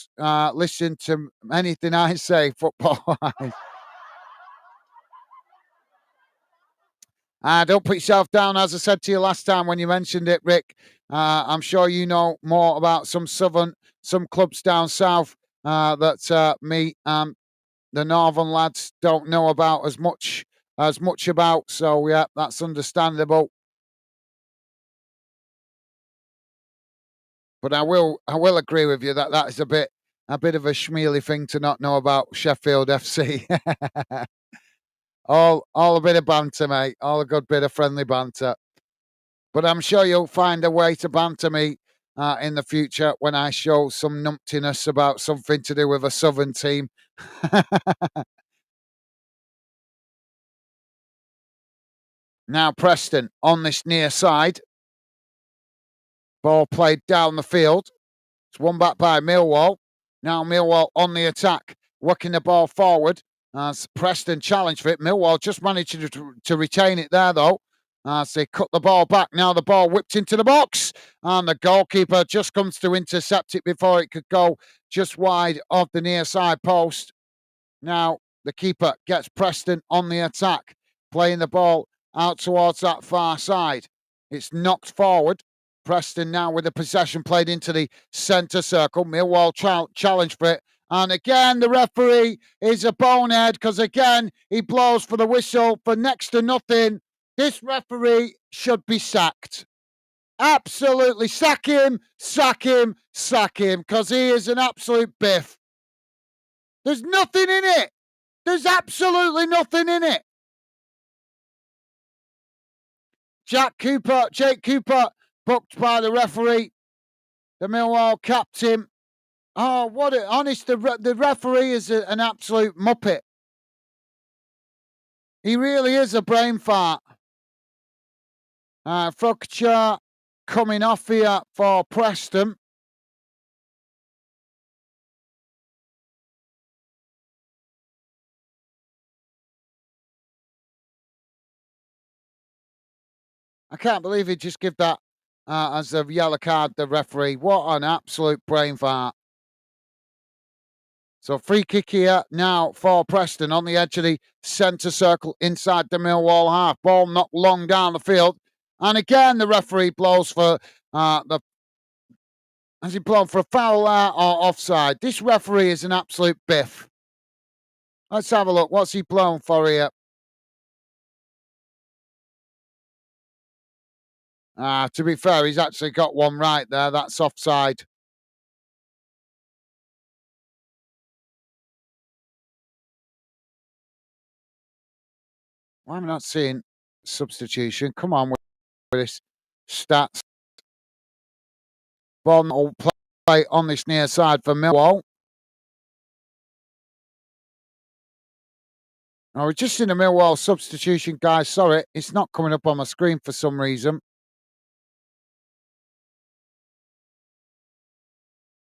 listen to anything I say football-wise. Don't put yourself down, as I said to you last time when you mentioned it, Rick. I'm sure you know more about some clubs down south that me and the northern lads don't know about as much about. So yeah, that's understandable. But I will agree with you that that is a bit of a schmealy thing to not know about Sheffield FC. all a bit of banter, mate. All a good bit of friendly banter. But I'm sure you'll find a way to banter me in the future when I show some numptiness about something to do with a southern team. Now Preston on this near side. Ball played down the field. It's won back by Millwall. Now Millwall on the attack, working the ball forward. As Preston challenged for it. Millwall just managed to retain it there, though. As they cut the ball back. Now the ball whipped into the box. And the goalkeeper just comes to intercept it before it could go just wide of the near side post. Now the keeper gets Preston on the attack, playing the ball out towards that far side. It's knocked forward. Preston now with the possession played into the centre circle. Millwall challenge for it. And again, the referee is a bonehead because, again, he blows for the whistle for next to nothing. This referee should be sacked. Absolutely. Sack him, because he is an absolute biff. There's nothing in it. There's absolutely nothing in it. Jake Cooper, booked by the referee. The Millwall captain. Oh, honest, the referee is an absolute muppet. He really is a brain fart. Frogcher coming off here for Preston. I can't believe he just give that as a yellow card, the referee. What an absolute brain fart. So free kick here now for Preston on the edge of the centre circle inside the Millwall half. Ball knocked long down the field. And again, the referee blows for has he blown for a foul or offside? This referee is an absolute biff. Let's have a look. What's he blown for here? To be fair, he's actually got one right there. That's offside. Why am I not seeing substitution? Come on with this stats. Ball will play on this near side for Millwall. Oh, we're just in the Millwall substitution, guys. Sorry, it's not coming up on my screen for some reason.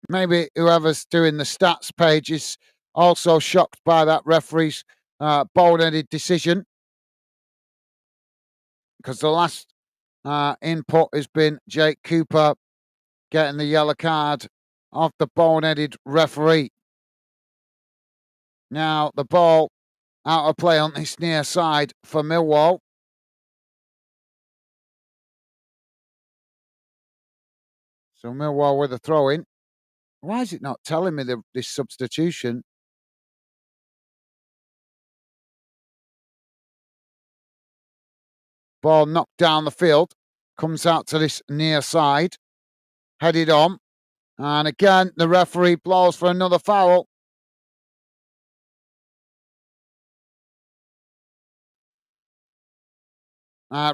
Maybe whoever's doing the stats page is also shocked by that referee's bold-headed decision. Because the last input has been Jake Cooper getting the yellow card off the boneheaded referee. Now the ball out of play on this near side for Millwall. So Millwall with a throw in. Why is it not telling me this substitution? Ball knocked down the field. Comes out to this near side. Headed on. And again, the referee blows for another foul.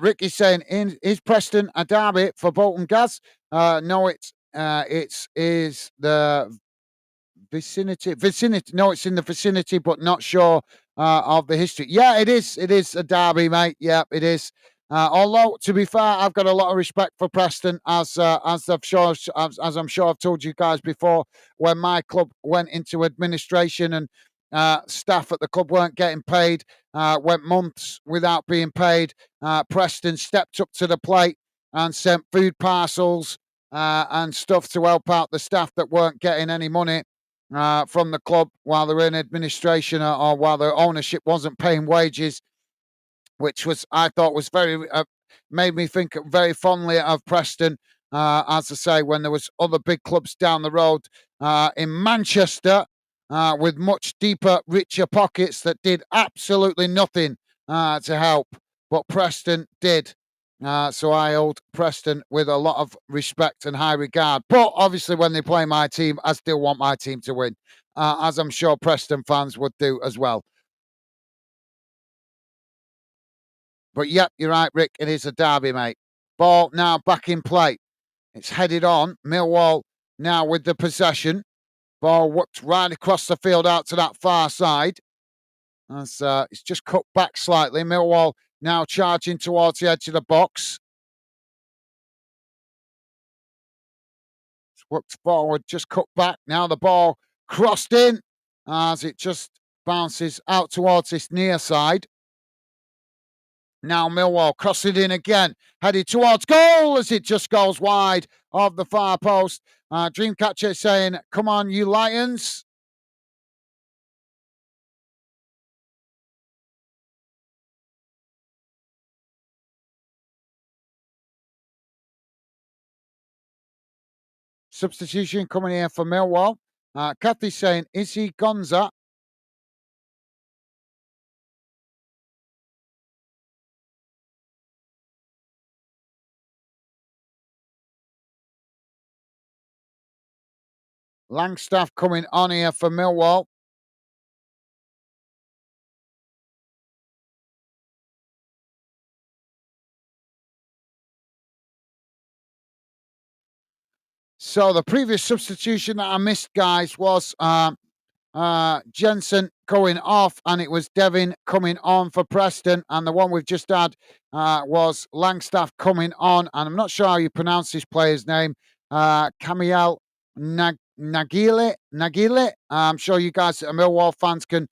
Rick is saying, is Preston a derby for Bolton Gaz? No, it's the vicinity. No, it's in the vicinity, but not sure of the history. Yeah, it is. It is a derby, mate. Yeah, it is. Although, to be fair, I've got a lot of respect for Preston, as I'm sure I've told you guys before. When my club went into administration and staff at the club weren't getting paid, went months without being paid, Preston stepped up to the plate and sent food parcels and stuff to help out the staff that weren't getting any money from the club while they were in administration or while the ownership wasn't paying wages, which was, I thought, was very made me think very fondly of Preston. As I say, when there was other big clubs down the road in Manchester with much deeper, richer pockets that did absolutely nothing to help, but Preston did. So I hold Preston with a lot of respect and high regard. But obviously, when they play my team, I still want my team to win, as I'm sure Preston fans would do as well. But yep, you're right, Rick. It is a derby, mate. Ball now back in play. It's headed on. Millwall now with the possession. Ball whipped right across the field out to that far side. As it's just cut back slightly. Millwall now charging towards the edge of the box. It's whipped forward, just cut back. Now the ball crossed in as it just bounces out towards this near side. Now Millwall cross it in again, headed towards goal as it just goes wide of the far post. Dreamcatcher saying, come on, you Lions. Substitution coming here for Millwall. Kathy's saying, is he Gonza? Langstaff coming on here for Millwall. So the previous substitution that I missed, guys, was Jensen going off, and it was Devin coming on for Preston. And the one we've just had was Langstaff coming on, and I'm not sure how you pronounce this player's name. Camiel Nagile. I'm sure you guys, Millwall fans, can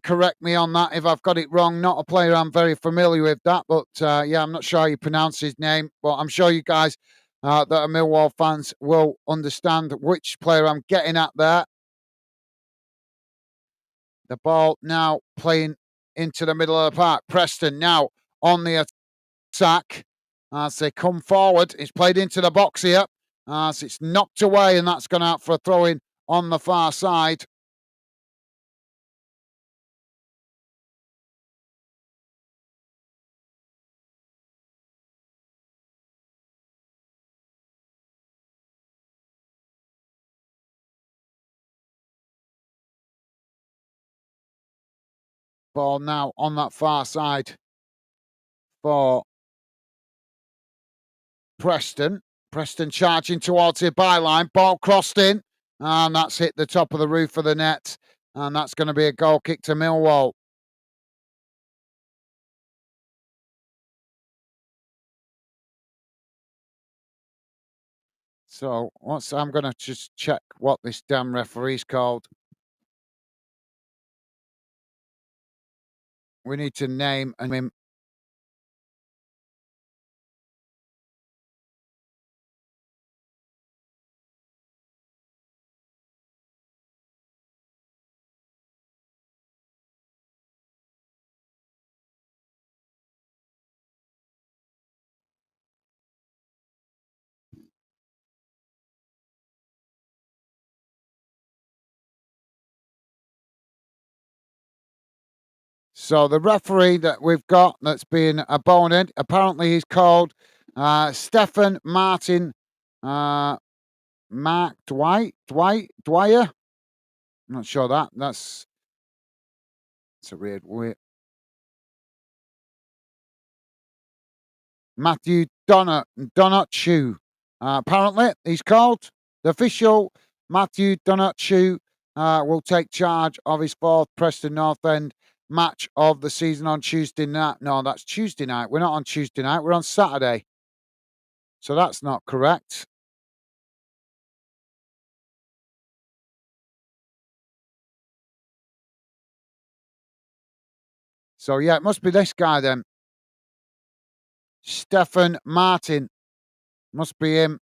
correct me on that if I've got it wrong. Not a player I'm very familiar with that, but yeah, I'm not sure how you pronounce his name. But I'm sure you guys that are Millwall fans will understand which player I'm getting at there. The ball now playing into the middle of the park. Preston now on the attack as they come forward. It's played into the box here as it's knocked away, and that's gone out for a throw-in on the far side. Ball now on that far side for Preston. Preston charging towards the byline. Ball crossed in, and that's hit the top of the roof of the net. And that's going to be a goal kick to Millwall. So I'm going to just check what this damn referee's called. We need to name him. So the referee that we've got that's been opponent, apparently he's called Stephen Martin Mark Dwyer. I'm not sure that's a weird word. Matthew Donachu. Apparently he's called. The official Matthew Donachu will take charge of his fourth Preston North End match of the season on Tuesday night. No, that's Tuesday night. We're not on Tuesday night. We're on Saturday. So that's not correct. So yeah, it must be this guy then. Stephen Martin. Must be him.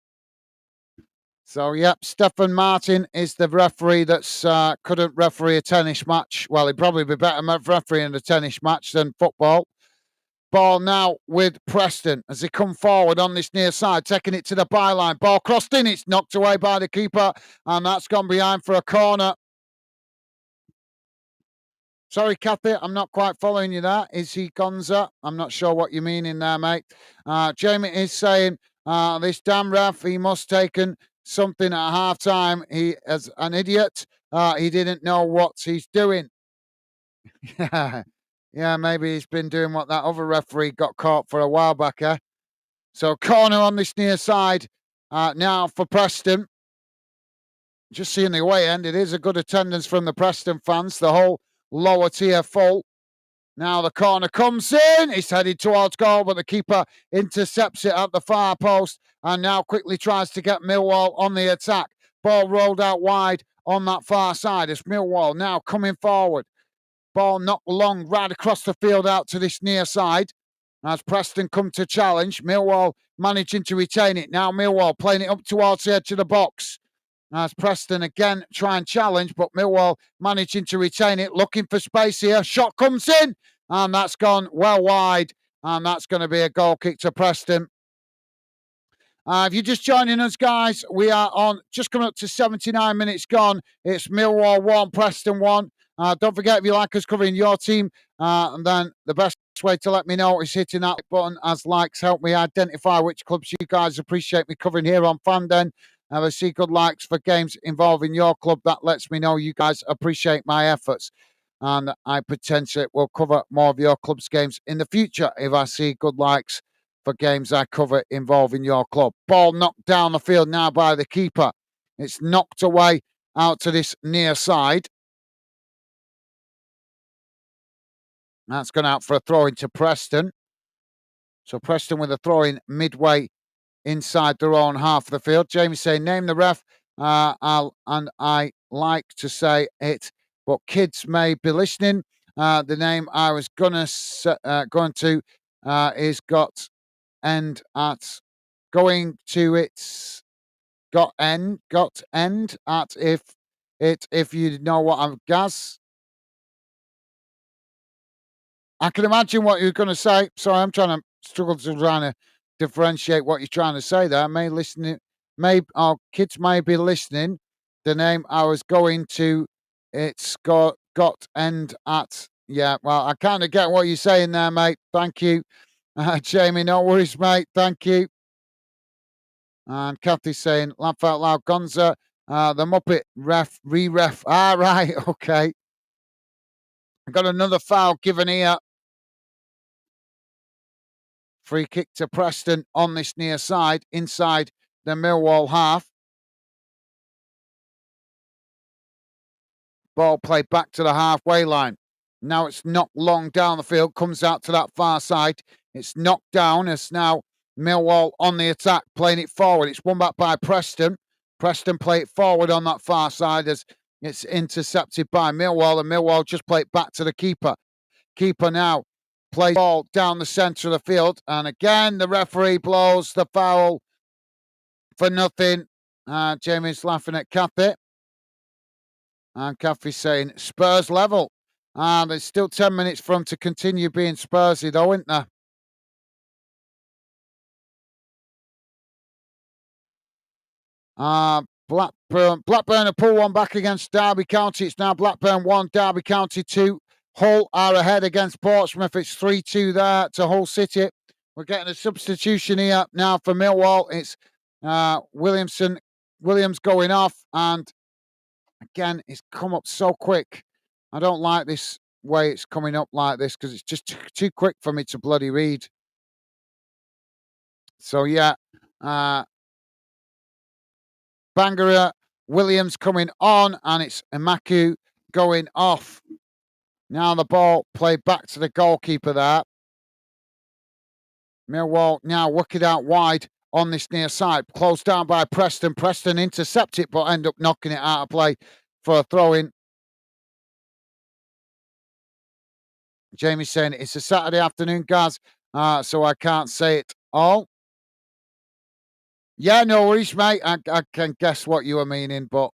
So, yep, Stephen Martin is the referee that's couldn't referee a tennis match. Well, he'd probably be better refereeing a tennis match than football. Ball now with Preston as they come forward on this near side, taking it to the byline. Ball crossed in, it's knocked away by the keeper, and that's gone behind for a corner. Sorry, Kathy, I'm not quite following you there. Is he Gonza? I'm not sure what you mean in there, mate. Jamie is saying, this damn ref, he must taken something at half time. He is an idiot. He didn't know what he's doing. Yeah, maybe he's been doing what that other referee got caught for a while back. So corner on this near side now for Preston. Just seeing the away end, it is a good attendance from the Preston fans. The whole lower tier full. Now the corner comes in. It's headed towards goal, but the keeper intercepts it at the far post and now quickly tries to get Millwall on the attack. Ball rolled out wide on that far side as Millwall now coming forward. Ball knocked long right across the field out to this near side as Preston come to challenge. Millwall managing to retain it. Now Millwall playing it up towards the edge of the box. As Preston again try and challenge, but Millwall managing to retain it, looking for space here. Shot comes in, and that's gone well wide, and that's going to be a goal kick to Preston. If you're just joining us, guys, we are on just coming up to 79 minutes gone. It's Millwall 1, Preston 1. Don't forget, if you like us covering your team, and then the best way to let me know is hitting that button, as likes help me identify which clubs you guys appreciate me covering here on Fanden. If I see good likes for games involving your club, that lets me know you guys appreciate my efforts. And I potentially will cover more of your club's games in the future if I see good likes for games I cover involving your club. Ball knocked down the field now by the keeper. It's knocked away out to this near side. That's gone out for a throw into Preston. So Preston with a throw in midway inside their own half of the field. Jamie saying, name the ref. I like to say it, but kids may be listening. The name I was going to is got end at going to its got end at if you know what I'm Gaz. I can imagine what you're going to say. Sorry, I'm trying to differentiate what you're trying to say there. Our kids may be listening. The name I was going to, it's got end at. Yeah, well, I kind of get what you're saying there, mate. Thank you, Jamie. No worries, mate. Thank you. And Kathy's saying, laugh out loud, Gonza. The Muppet re-ref. Ah, right, okay. I got another foul given here. Free kick to Preston on this near side, inside the Millwall half. Ball played back to the halfway line. Now it's knocked long down the field, comes out to that far side. It's knocked down. It's now Millwall on the attack, playing it forward. It's won back by Preston. Preston play it forward on that far side as it's intercepted by Millwall, and Millwall just play it back to the keeper. Keeper now plays ball down the centre of the field, and again the referee blows the foul for nothing. Jamie's laughing at Kathy, and Kathy's saying Spurs level. There's still 10 minutes for them to continue being Spursy, though, isn't there? Blackburn have pulled one back against Derby County. It's now Blackburn 1, Derby County 2. Hull are ahead against Portsmouth. It's 3-2 there to Hull City. We're getting a substitution here now for Millwall. It's Williams going off, and again, it's come up so quick. I don't like this way it's coming up like this because it's just too quick for me to bloody read. So yeah, Bangura, Williams coming on, and it's Emaku going off. Now the ball played back to the goalkeeper there. Millwall now work it out wide on this near side. Closed down by Preston. Preston intercept it, but end up knocking it out of play for a throw-in. Jamie's saying it's a Saturday afternoon, Gaz, so I can't say it all. Yeah, no worries, mate. I can guess what you were meaning, but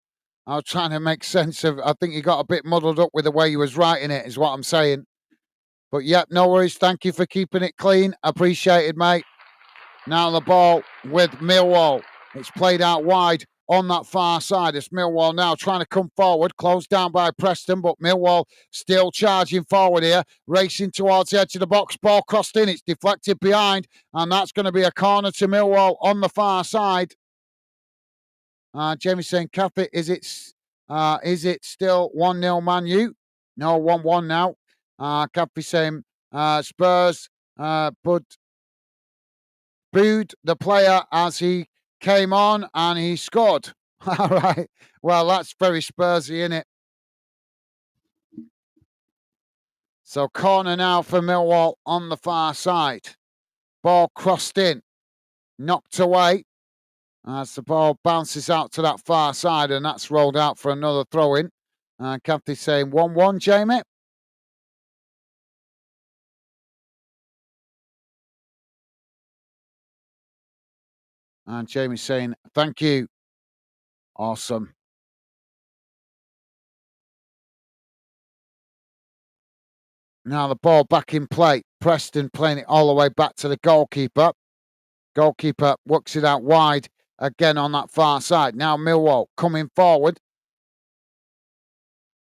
I was trying to make sense of. I think you got a bit muddled up with the way you was writing it, is what I'm saying. But yeah, no worries. Thank you for keeping it clean. Appreciated, mate. Now the ball with Millwall. It's played out wide on that far side. It's Millwall now trying to come forward, closed down by Preston, but Millwall still charging forward here, racing towards the edge of the box. Ball crossed in, it's deflected behind, and that's going to be a corner to Millwall on the far side. Jamie saying, Kathy, is it still 1-0 Man U? No, 1-1 now. Kathy saying, Spurs, but booed the player as he came on and he scored. All right. Well, that's very Spursy, isn't it? So corner now for Millwall on the far side. Ball crossed in, knocked away as the ball bounces out to that far side, and that's rolled out for another throw-in. Kathy saying 1-1, Jamie. And Jamie's saying, thank you. Awesome. Now the ball back in play. Preston playing it all the way back to the goalkeeper. Goalkeeper works it out wide again on that far side. Now Millwall coming forward.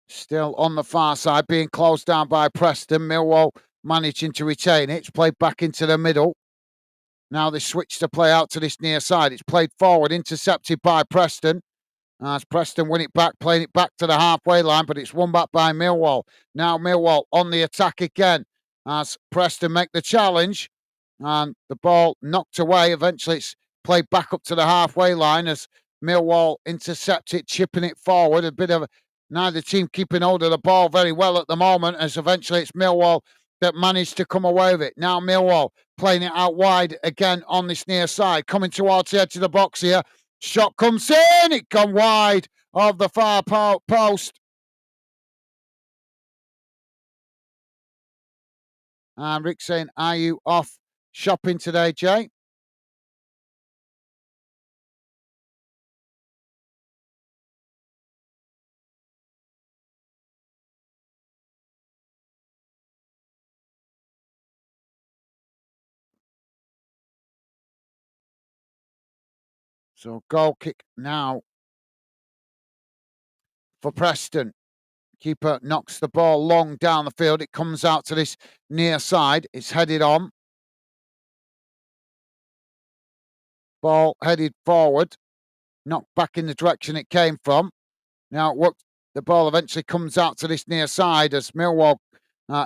Still on the far side, being closed down by Preston. Millwall managing to retain it. It's played back into the middle. Now they switch to play out to this near side. It's played forward, intercepted by Preston. As Preston win it back, playing it back to the halfway line, but it's won back by Millwall. Now Millwall on the attack again as Preston make the challenge. And the ball knocked away. Eventually it's played back up to the halfway line as Millwall intercept it, chipping it forward. A bit of neither team keeping hold of the ball very well at the moment, as eventually it's Millwall that managed to come away with it. Now Millwall playing it out wide again on this near side, coming towards the edge of the box here. Shot comes in, it gone wide of the far post. And Rick saying, are you off shopping today, Jay? So goal kick now for Preston. Keeper knocks the ball long down the field. It comes out to this near side. It's headed on. Ball headed forward. Knocked back in the direction it came from. Now the ball eventually comes out to this near side as Millwall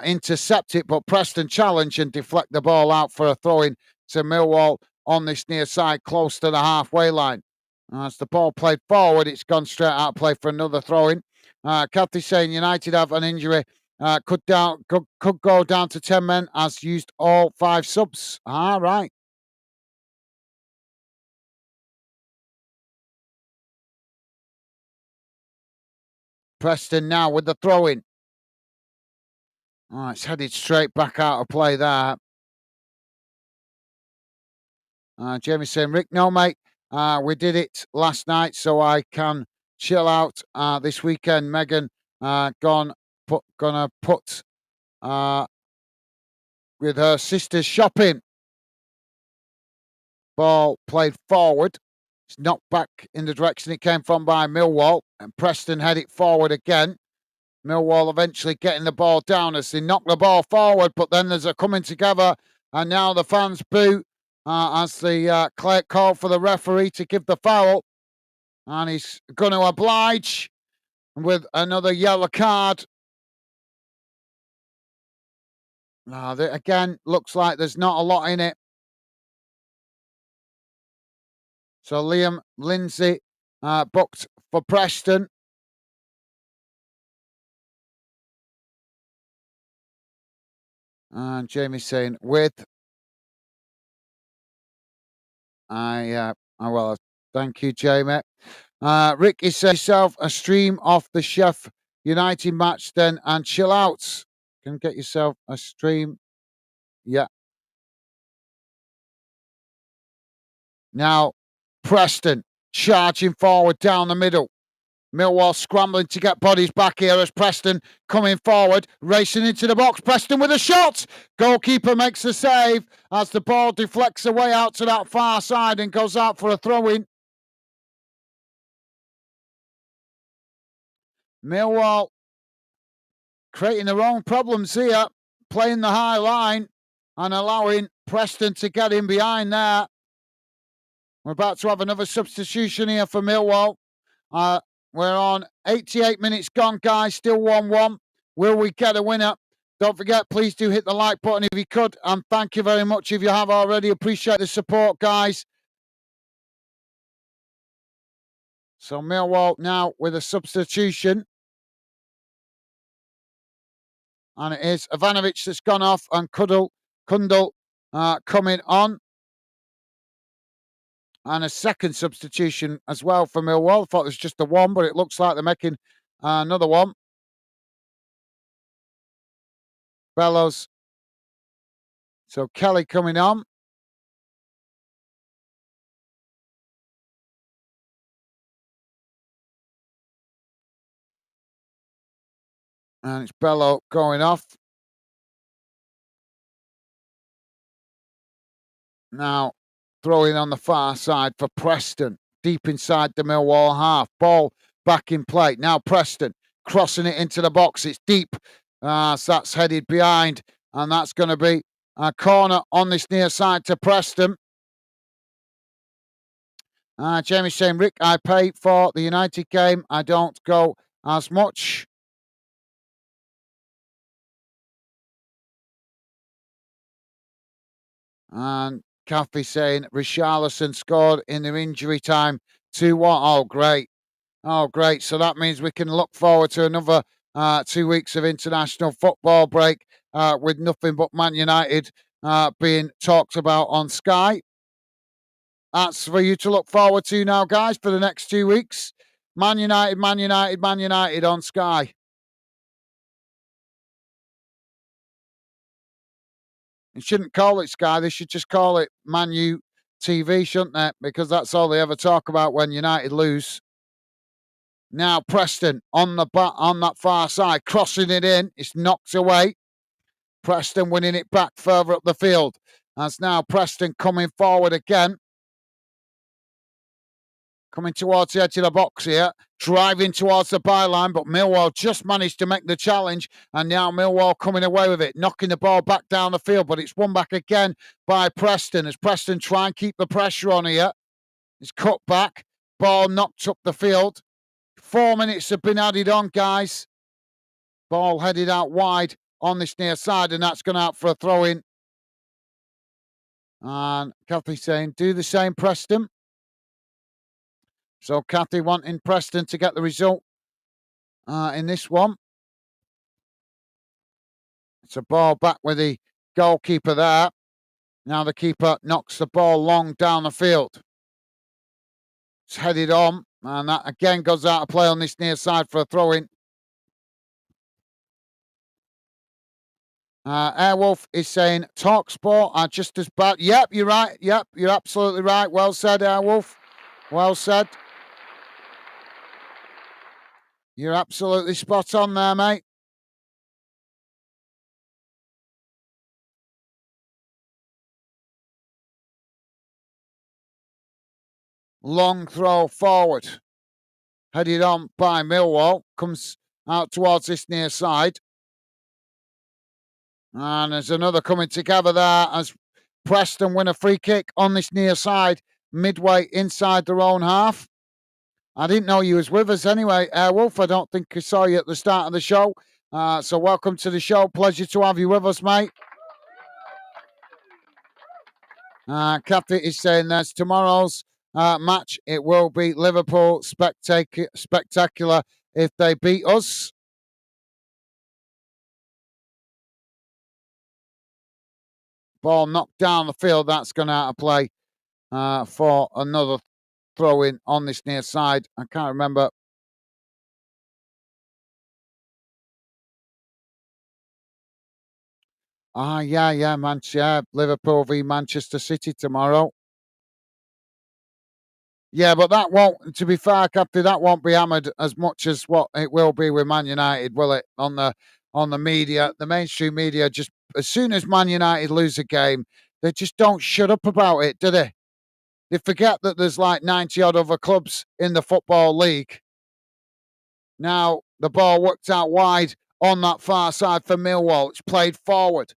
intercept it, but Preston challenge and deflect the ball out for a throw-in to Millwall on this near side, close to the halfway line. As the ball played forward, it's gone straight out of play for another throw-in. Kathy saying United have an injury. Could go down to 10 men, as used all 5 subs. Right. Preston now with the throw-in. It's headed straight back out of play there. Jamie saying, Rick, no, mate. We did it last night, so I can chill out this weekend. Megan gonna put with her sister's shopping. Ball played forward. It's knocked back in the direction it came from by Millwall, and Preston head it forward again. Millwall eventually getting the ball down as they knock the ball forward, but then there's a coming together, and now the fans boo as the call for the referee to give the foul, and he's going to oblige with another yellow card. Again, looks like there's not a lot in it. So Liam Lindsay booked for Preston. And Jamie's saying with. Well, thank you, Jamie. Rick is saying yourself a stream off the Chef United match then and chill out. Can get yourself a stream. Yeah. Now, Preston charging forward down the middle. Millwall scrambling to get bodies back here as Preston coming forward, racing into the box. Preston with a shot. Goalkeeper makes the save as the ball deflects away out to that far side and goes out for a throw-in. Millwall creating their own problems here, playing the high line and allowing Preston to get in behind there. We're about to have another substitution here for Millwall. We're on 88 minutes gone, guys. Still 1-1. Will we get a winner? Don't forget, please do hit the like button if you could. And thank you very much if you have already. Appreciate the support, guys. So Millwall now with a substitution. And it is Ivanovic that's gone off and Kundal coming on. And a second substitution as well for Millwall. I thought it was just the one, but it looks like they're making another one. Bellows. So Kelly coming on. And it's Bello going off. Now, Throwing on the far side for Preston. Deep inside the Millwall half. Ball back in play. Now Preston crossing it into the box. It's deep. So that's headed behind. And that's going to be a corner on this near side to Preston. Jamie saying, Rick, I pay for the United game. I don't go as much. And Kathy saying, Richarlison scored in their injury time 2-1. Oh, great. Oh, great. So that means we can look forward to another 2 weeks of international football break with nothing but Man United being talked about on Sky. That's for you to look forward to now, guys, for the next 2 weeks. Man United, Man United, Man United on Sky. They shouldn't call it Sky. They should just call it Man U TV, shouldn't they? Because that's all they ever talk about when United lose. Now Preston on that far side, crossing it in. It's knocked away. Preston winning it back further up the field. That's now Preston coming forward again. Coming towards the edge of the box here. Driving towards the byline, but Millwall just managed to make the challenge. And now Millwall coming away with it. Knocking the ball back down the field, but it's won back again by Preston. As Preston try and keep the pressure on here. It's cut back. Ball knocked up the field. 4 minutes have been added on, guys. Ball headed out wide on this near side, and that's gone out for a throw-in. And Kathy saying, do the same, Preston. So Kathy wanting Preston to get the result in this one. It's a ball back with the goalkeeper there. Now the keeper knocks the ball long down the field. It's headed on, and that again goes out of play on this near side for a throw-in. Airwolf is saying, TalkSport are just as bad. Yep, you're right. Yep, you're absolutely right. Well said, Airwolf. Well said. You're absolutely spot on there, mate. Long throw forward. Headed on by Millwall. Comes out towards this near side. And there's another coming together there as Preston win a free kick on this near side, midway inside their own half. I didn't know you was with us anyway, Airwolf. I don't think I saw you at the start of the show. So welcome to the show. Pleasure to have you with us, mate. Kathy is saying there's tomorrow's match. It will be Liverpool spectacular if they beat us. Ball knocked down the field. That's gone out of play for another throw-in on this near side. I can't remember. Yeah, Liverpool v Manchester City tomorrow. Yeah, but that won't, to be fair, Captain, that won't be hammered as much as what it will be with Man United, will it? On the media, the mainstream media, just as soon as Man United lose a game, they just don't shut up about it, do they? They forget that there's like 90 odd other clubs in the Football League. Now the ball worked out wide on that far side for Millwall. It's played forward.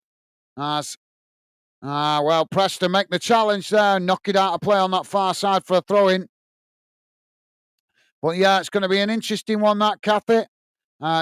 Well, Preston make the challenge there and knock it out of play on that far side for a throw-in. But yeah, it's going to be an interesting one, that, Kathy.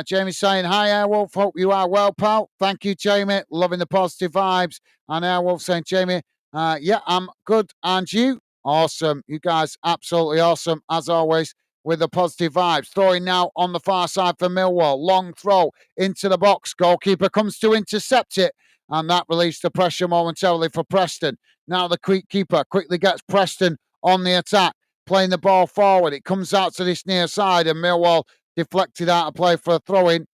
Jamie saying, hi, Airwolf. Hope you are well, pal. Thank you, Jamie. Loving the positive vibes. And Airwolf saying, Jamie, yeah, I'm good. And you? Awesome. You guys, absolutely awesome, as always, with the positive vibes. Throwing now on the far side for Millwall. Long throw into the box. Goalkeeper comes to intercept it. And that relieves the pressure momentarily for Preston. Now the keeper quickly gets Preston on the attack, playing the ball forward. It comes out to this near side, and Millwall deflected out of play for a throw-in.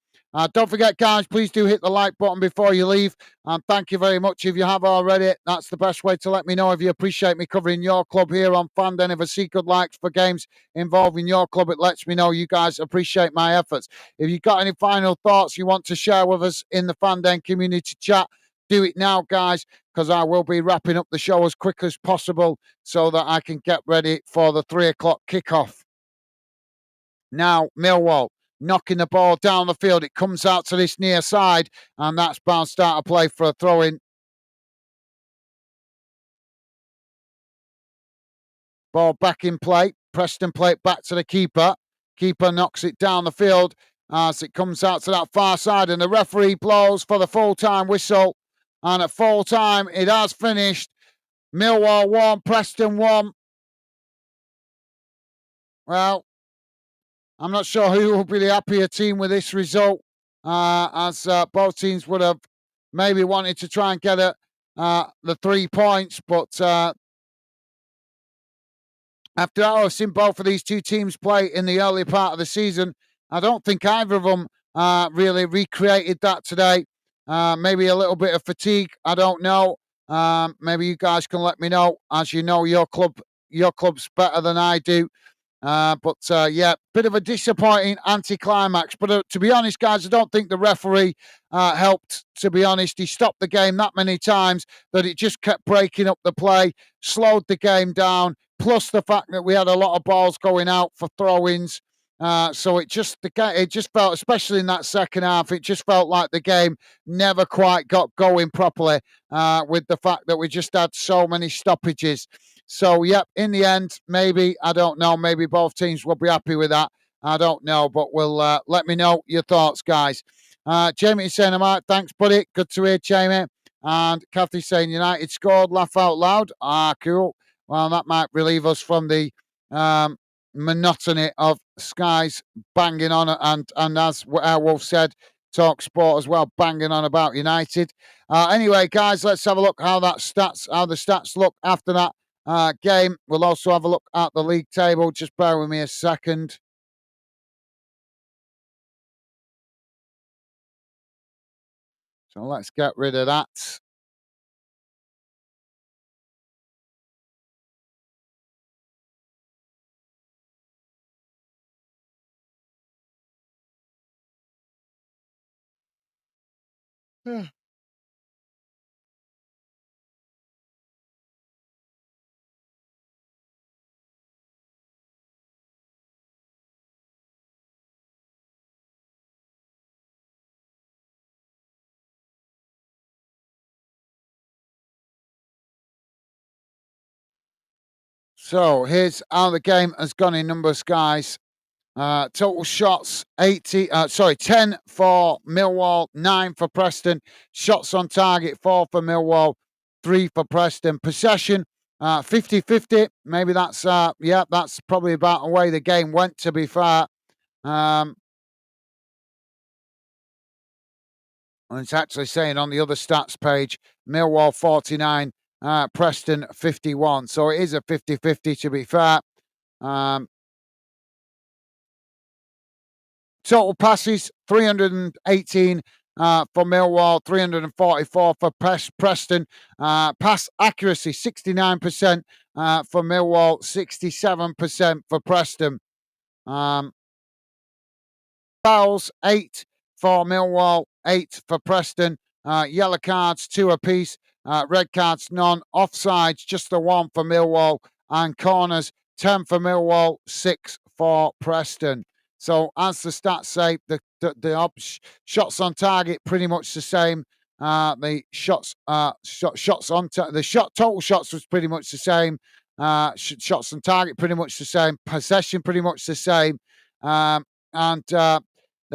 Don't forget, guys, please do hit the like button before you leave. And thank you very much if you have already. That's the best way to let me know if you appreciate me covering your club here on Fanden. If I see good likes for games involving your club, it lets me know you guys appreciate my efforts. If you've got any final thoughts you want to share with us in the Fanden community chat, do it now, guys, because I will be wrapping up the show as quick as possible so that I can get ready for the 3 o'clock kickoff. Now, Millwall knocking the ball down the field. It comes out to this near side, and that's bounced out of play for a throw-in. Ball back in play. Preston play it back to the keeper. Keeper knocks it down the field as it comes out to that far side, and the referee blows for the full-time whistle. And at full-time, it has finished. Millwall 1, Preston 1. Well, I'm not sure who will be the happier team with this result, as both teams would have maybe wanted to try and get the 3 points, but after I've seen both of these two teams play in the early part of the season, I don't think either of them really recreated that today. Maybe a little bit of fatigue, I don't know. Maybe you guys can let me know, as you know your club's better than I do. Yeah, bit of a disappointing anticlimax. But to be honest, guys, I don't think the referee helped, to be honest. He stopped the game that many times that it just kept breaking up the play, slowed the game down, plus the fact that we had a lot of balls going out for throw-ins. So it just felt, especially in that second half, it just felt like the game never quite got going properly with the fact that we just had so many stoppages. So, yep, in the end, maybe, I don't know, maybe both teams will be happy with that. I don't know, but we'll let me know your thoughts, guys. Jamie is saying, thanks, buddy. Good to hear, Jamie. And Kathy saying, United scored, laugh out loud. Cool. Well, that might relieve us from the monotony of Sky's banging on, and as Wolf said, Talk Sport as well, banging on about United. Anyway, guys, let's have a look how the stats look after that game. We'll also have a look at the league table. Just bear with me a second. So let's get rid of that. So here's how the game has gone in numbers, guys. Total shots 10 for Millwall, 9 for Preston. Shots on target 4 for Millwall, 3 for Preston. Possession 50-50. Maybe that's that's probably about the way the game went, to be fair. And it's actually saying on the other stats page, Millwall 49, Preston 51. So it is a 50-50, to be fair. Total passes 318 for Millwall, 344 for Preston. Pass accuracy 69% for Millwall, 67% for Preston. Fouls 8 for Millwall, 8 for Preston. Yellow cards 2 apiece. Red cards none. Offsides just the 1 for Millwall, and corners 10 for Millwall, 6 for Preston. So as the stats say, the shots on target pretty much the same. The total shots was pretty much the same. Shots on target pretty much the same. Possession pretty much the same. And the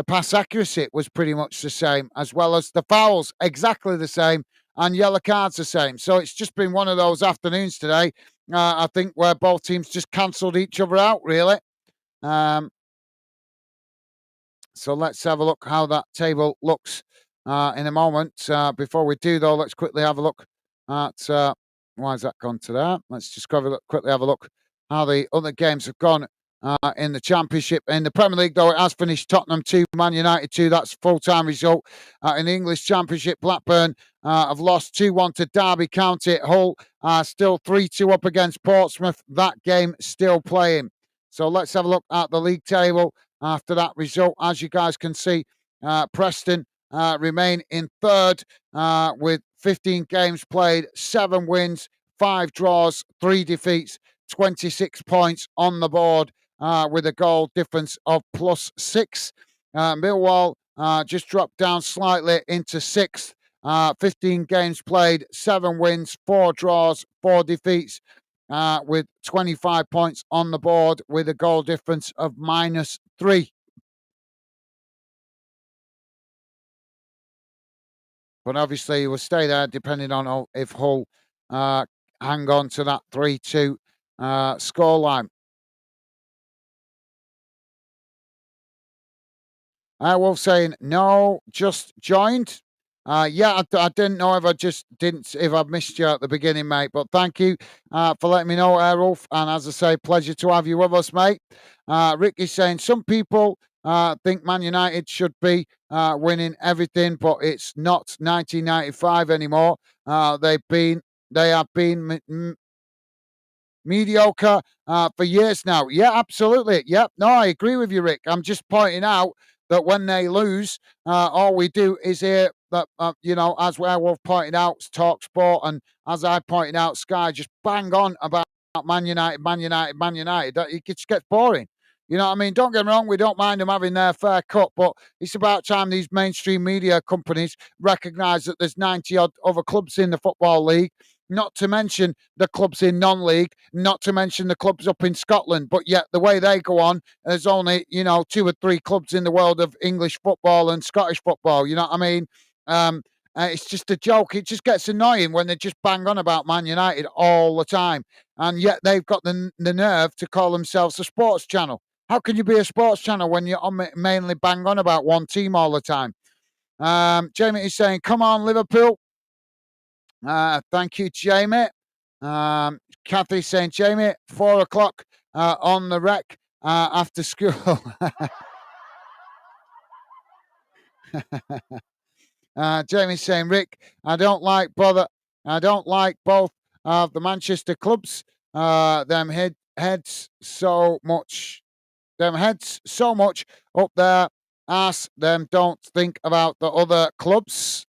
pass accuracy was pretty much the same, as well as the fouls exactly the same, and yellow cards the same. So it's just been one of those afternoons today, I think, where both teams just cancelled each other out, really. So let's have a look how that table looks in a moment. Before we do, though, let's quickly have a look at why has that gone to there? Let's just quickly have a look how the other games have gone in the Championship. In the Premier League, though, it has finished Tottenham 2, Man United 2. That's full-time result. In the English Championship, Blackburn have lost 2-1 to Derby County. Hull are still 3-2 up against Portsmouth. That game still playing. So let's have a look at the league table after that result. As you guys can see, Preston remain in third with 15 games played, 7 wins, 5 draws, 3 defeats, 26 points on the board with a goal difference of +6. Millwall just dropped down slightly into 6th. 15 games played, 7 wins, 4 draws, 4 defeats, with 25 points on the board with a goal difference of -3. But obviously, we'll stay there depending on if Hull hang on to that 3-2 scoreline. Wolf saying, no, just joined. Yeah, I didn't know if I missed you at the beginning, mate. But thank you for letting me know, Wolf. And as I say, pleasure to have you with us, mate. Rick is saying some people think Man United should be winning everything, but it's not 1995 anymore. They have been mediocre for years now. Yeah, absolutely. Yep. No, I agree with you, Rick. I'm just pointing out that when they lose, all we do is hear that, as Werewolf pointed out, Talk Sport, and as I pointed out, Sky just bang on about Man United, Man United, Man United. It just gets boring. You know what I mean? Don't get me wrong, we don't mind them having their fair cut, but it's about time these mainstream media companies recognise that there's 90-odd other clubs in the Football League, not to mention the clubs in non-league, not to mention the clubs up in Scotland. But yet the way they go on, there's only, 2 or 3 clubs in the world of English football and Scottish football. You know what I mean? It's just a joke. It just gets annoying when they just bang on about Man United all the time. And yet they've got the nerve to call themselves a sports channel. How can you be a sports channel when you're mainly bang on about one team all the time? Jamie is saying, come on, Liverpool. Thank you, Jamie. Kathy saying, Jamie, 4 o'clock on the rec after school. Jamie's saying, Rick, I don't like both of the Manchester clubs. Them heads so much up there. Ask them, don't think about the other clubs.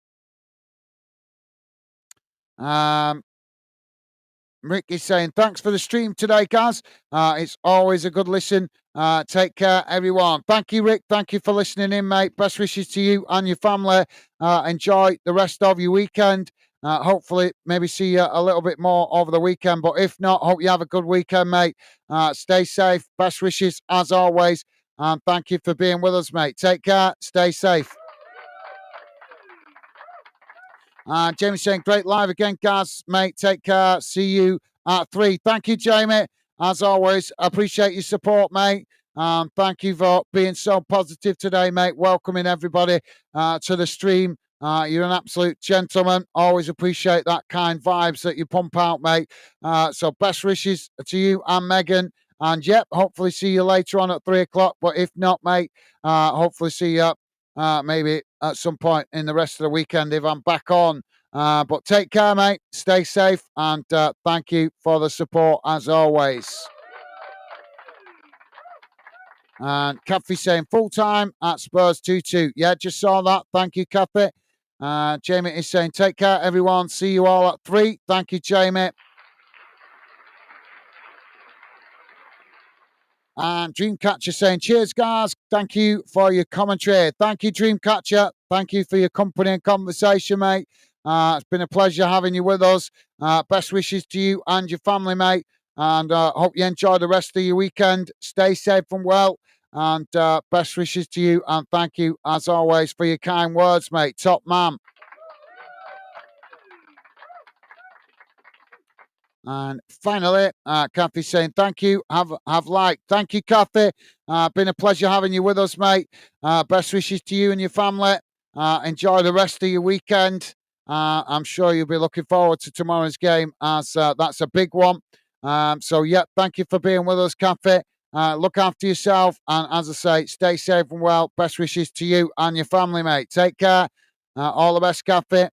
Rick is saying, thanks for the stream today, guys. It's always a good listen. Take care, everyone. Thank you, Rick. Thank you for listening in, mate. Best wishes to you and your family. Enjoy the rest of your weekend. Hopefully, maybe see you a little bit more over the weekend. But if not, hope you have a good weekend, mate. Stay safe. Best wishes, as always. And thank you for being with us, mate. Take care. Stay safe. Jamie saying, great live again, guys, mate. Take care. See you at 3. Thank you, Jamie. As always, appreciate your support, mate. Thank you for being so positive today, mate. Welcoming everybody to the stream. You're an absolute gentleman. Always appreciate that kind vibes that you pump out, mate. So best wishes to you and Megan. And yep, hopefully see you later on at 3 o'clock. But if not, mate, hopefully see you maybe at some point in the rest of the weekend if I'm back on. But take care, mate. Stay safe. And thank you for the support as always. And Kathy saying full time at Spurs 2-2. Yeah, just saw that. Thank you, Kathy. Jamie is saying take care, everyone. See you all at 3. Thank you, Jamie. And Dreamcatcher saying, cheers, guys. Thank you for your commentary. Thank you, Dreamcatcher. Thank you for your company and conversation, mate. It's been a pleasure having you with us. Best wishes to you and your family, mate. And hope you enjoy the rest of your weekend. Stay safe and well. And best wishes to you. And thank you, as always, for your kind words, mate. Top man. And finally, Kathy saying thank you. Have liked. Thank you, Kathy. Been a pleasure having you with us, mate. Best wishes to you and your family. Enjoy the rest of your weekend. I'm sure you'll be looking forward to tomorrow's game as that's a big one. So, yeah, thank you for being with us, Kathy. Look after yourself. And as I say, stay safe and well. Best wishes to you and your family, mate. Take care. All the best, Kathy.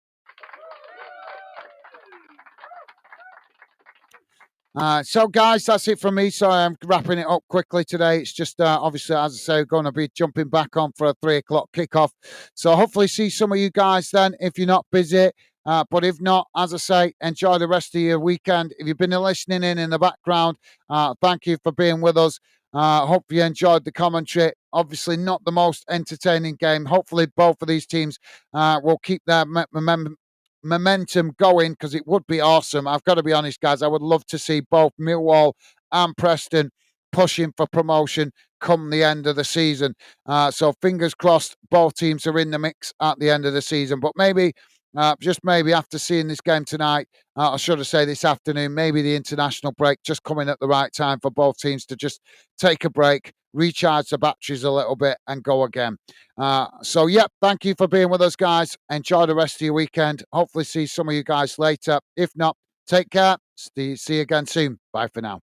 So, guys, that's it from me. So I'm wrapping it up quickly today. It's just, obviously, as I say, going to be jumping back on for a 3 o'clock kickoff. So hopefully see some of you guys then. If you're not busy, But if not, as I say, enjoy the rest of your weekend. If you've been listening in the background, thank you for being with us. Hope you enjoyed the commentary. Obviously, not the most entertaining game. Hopefully, both of these teams will keep their momentum going, because it would be awesome. I've got to be honest, guys. I would love to see both Millwall and Preston pushing for promotion come the end of the season. So fingers crossed both teams are in the mix at the end of the season. But maybe, just maybe, after seeing this game tonight, I should have said this afternoon, maybe the international break just coming at the right time for both teams to just take a break, recharge the batteries a little bit, and go again. So, yep, thank you for being with us, guys. Enjoy the rest of your weekend. Hopefully see some of you guys later. If not, take care. See you again soon. Bye for now.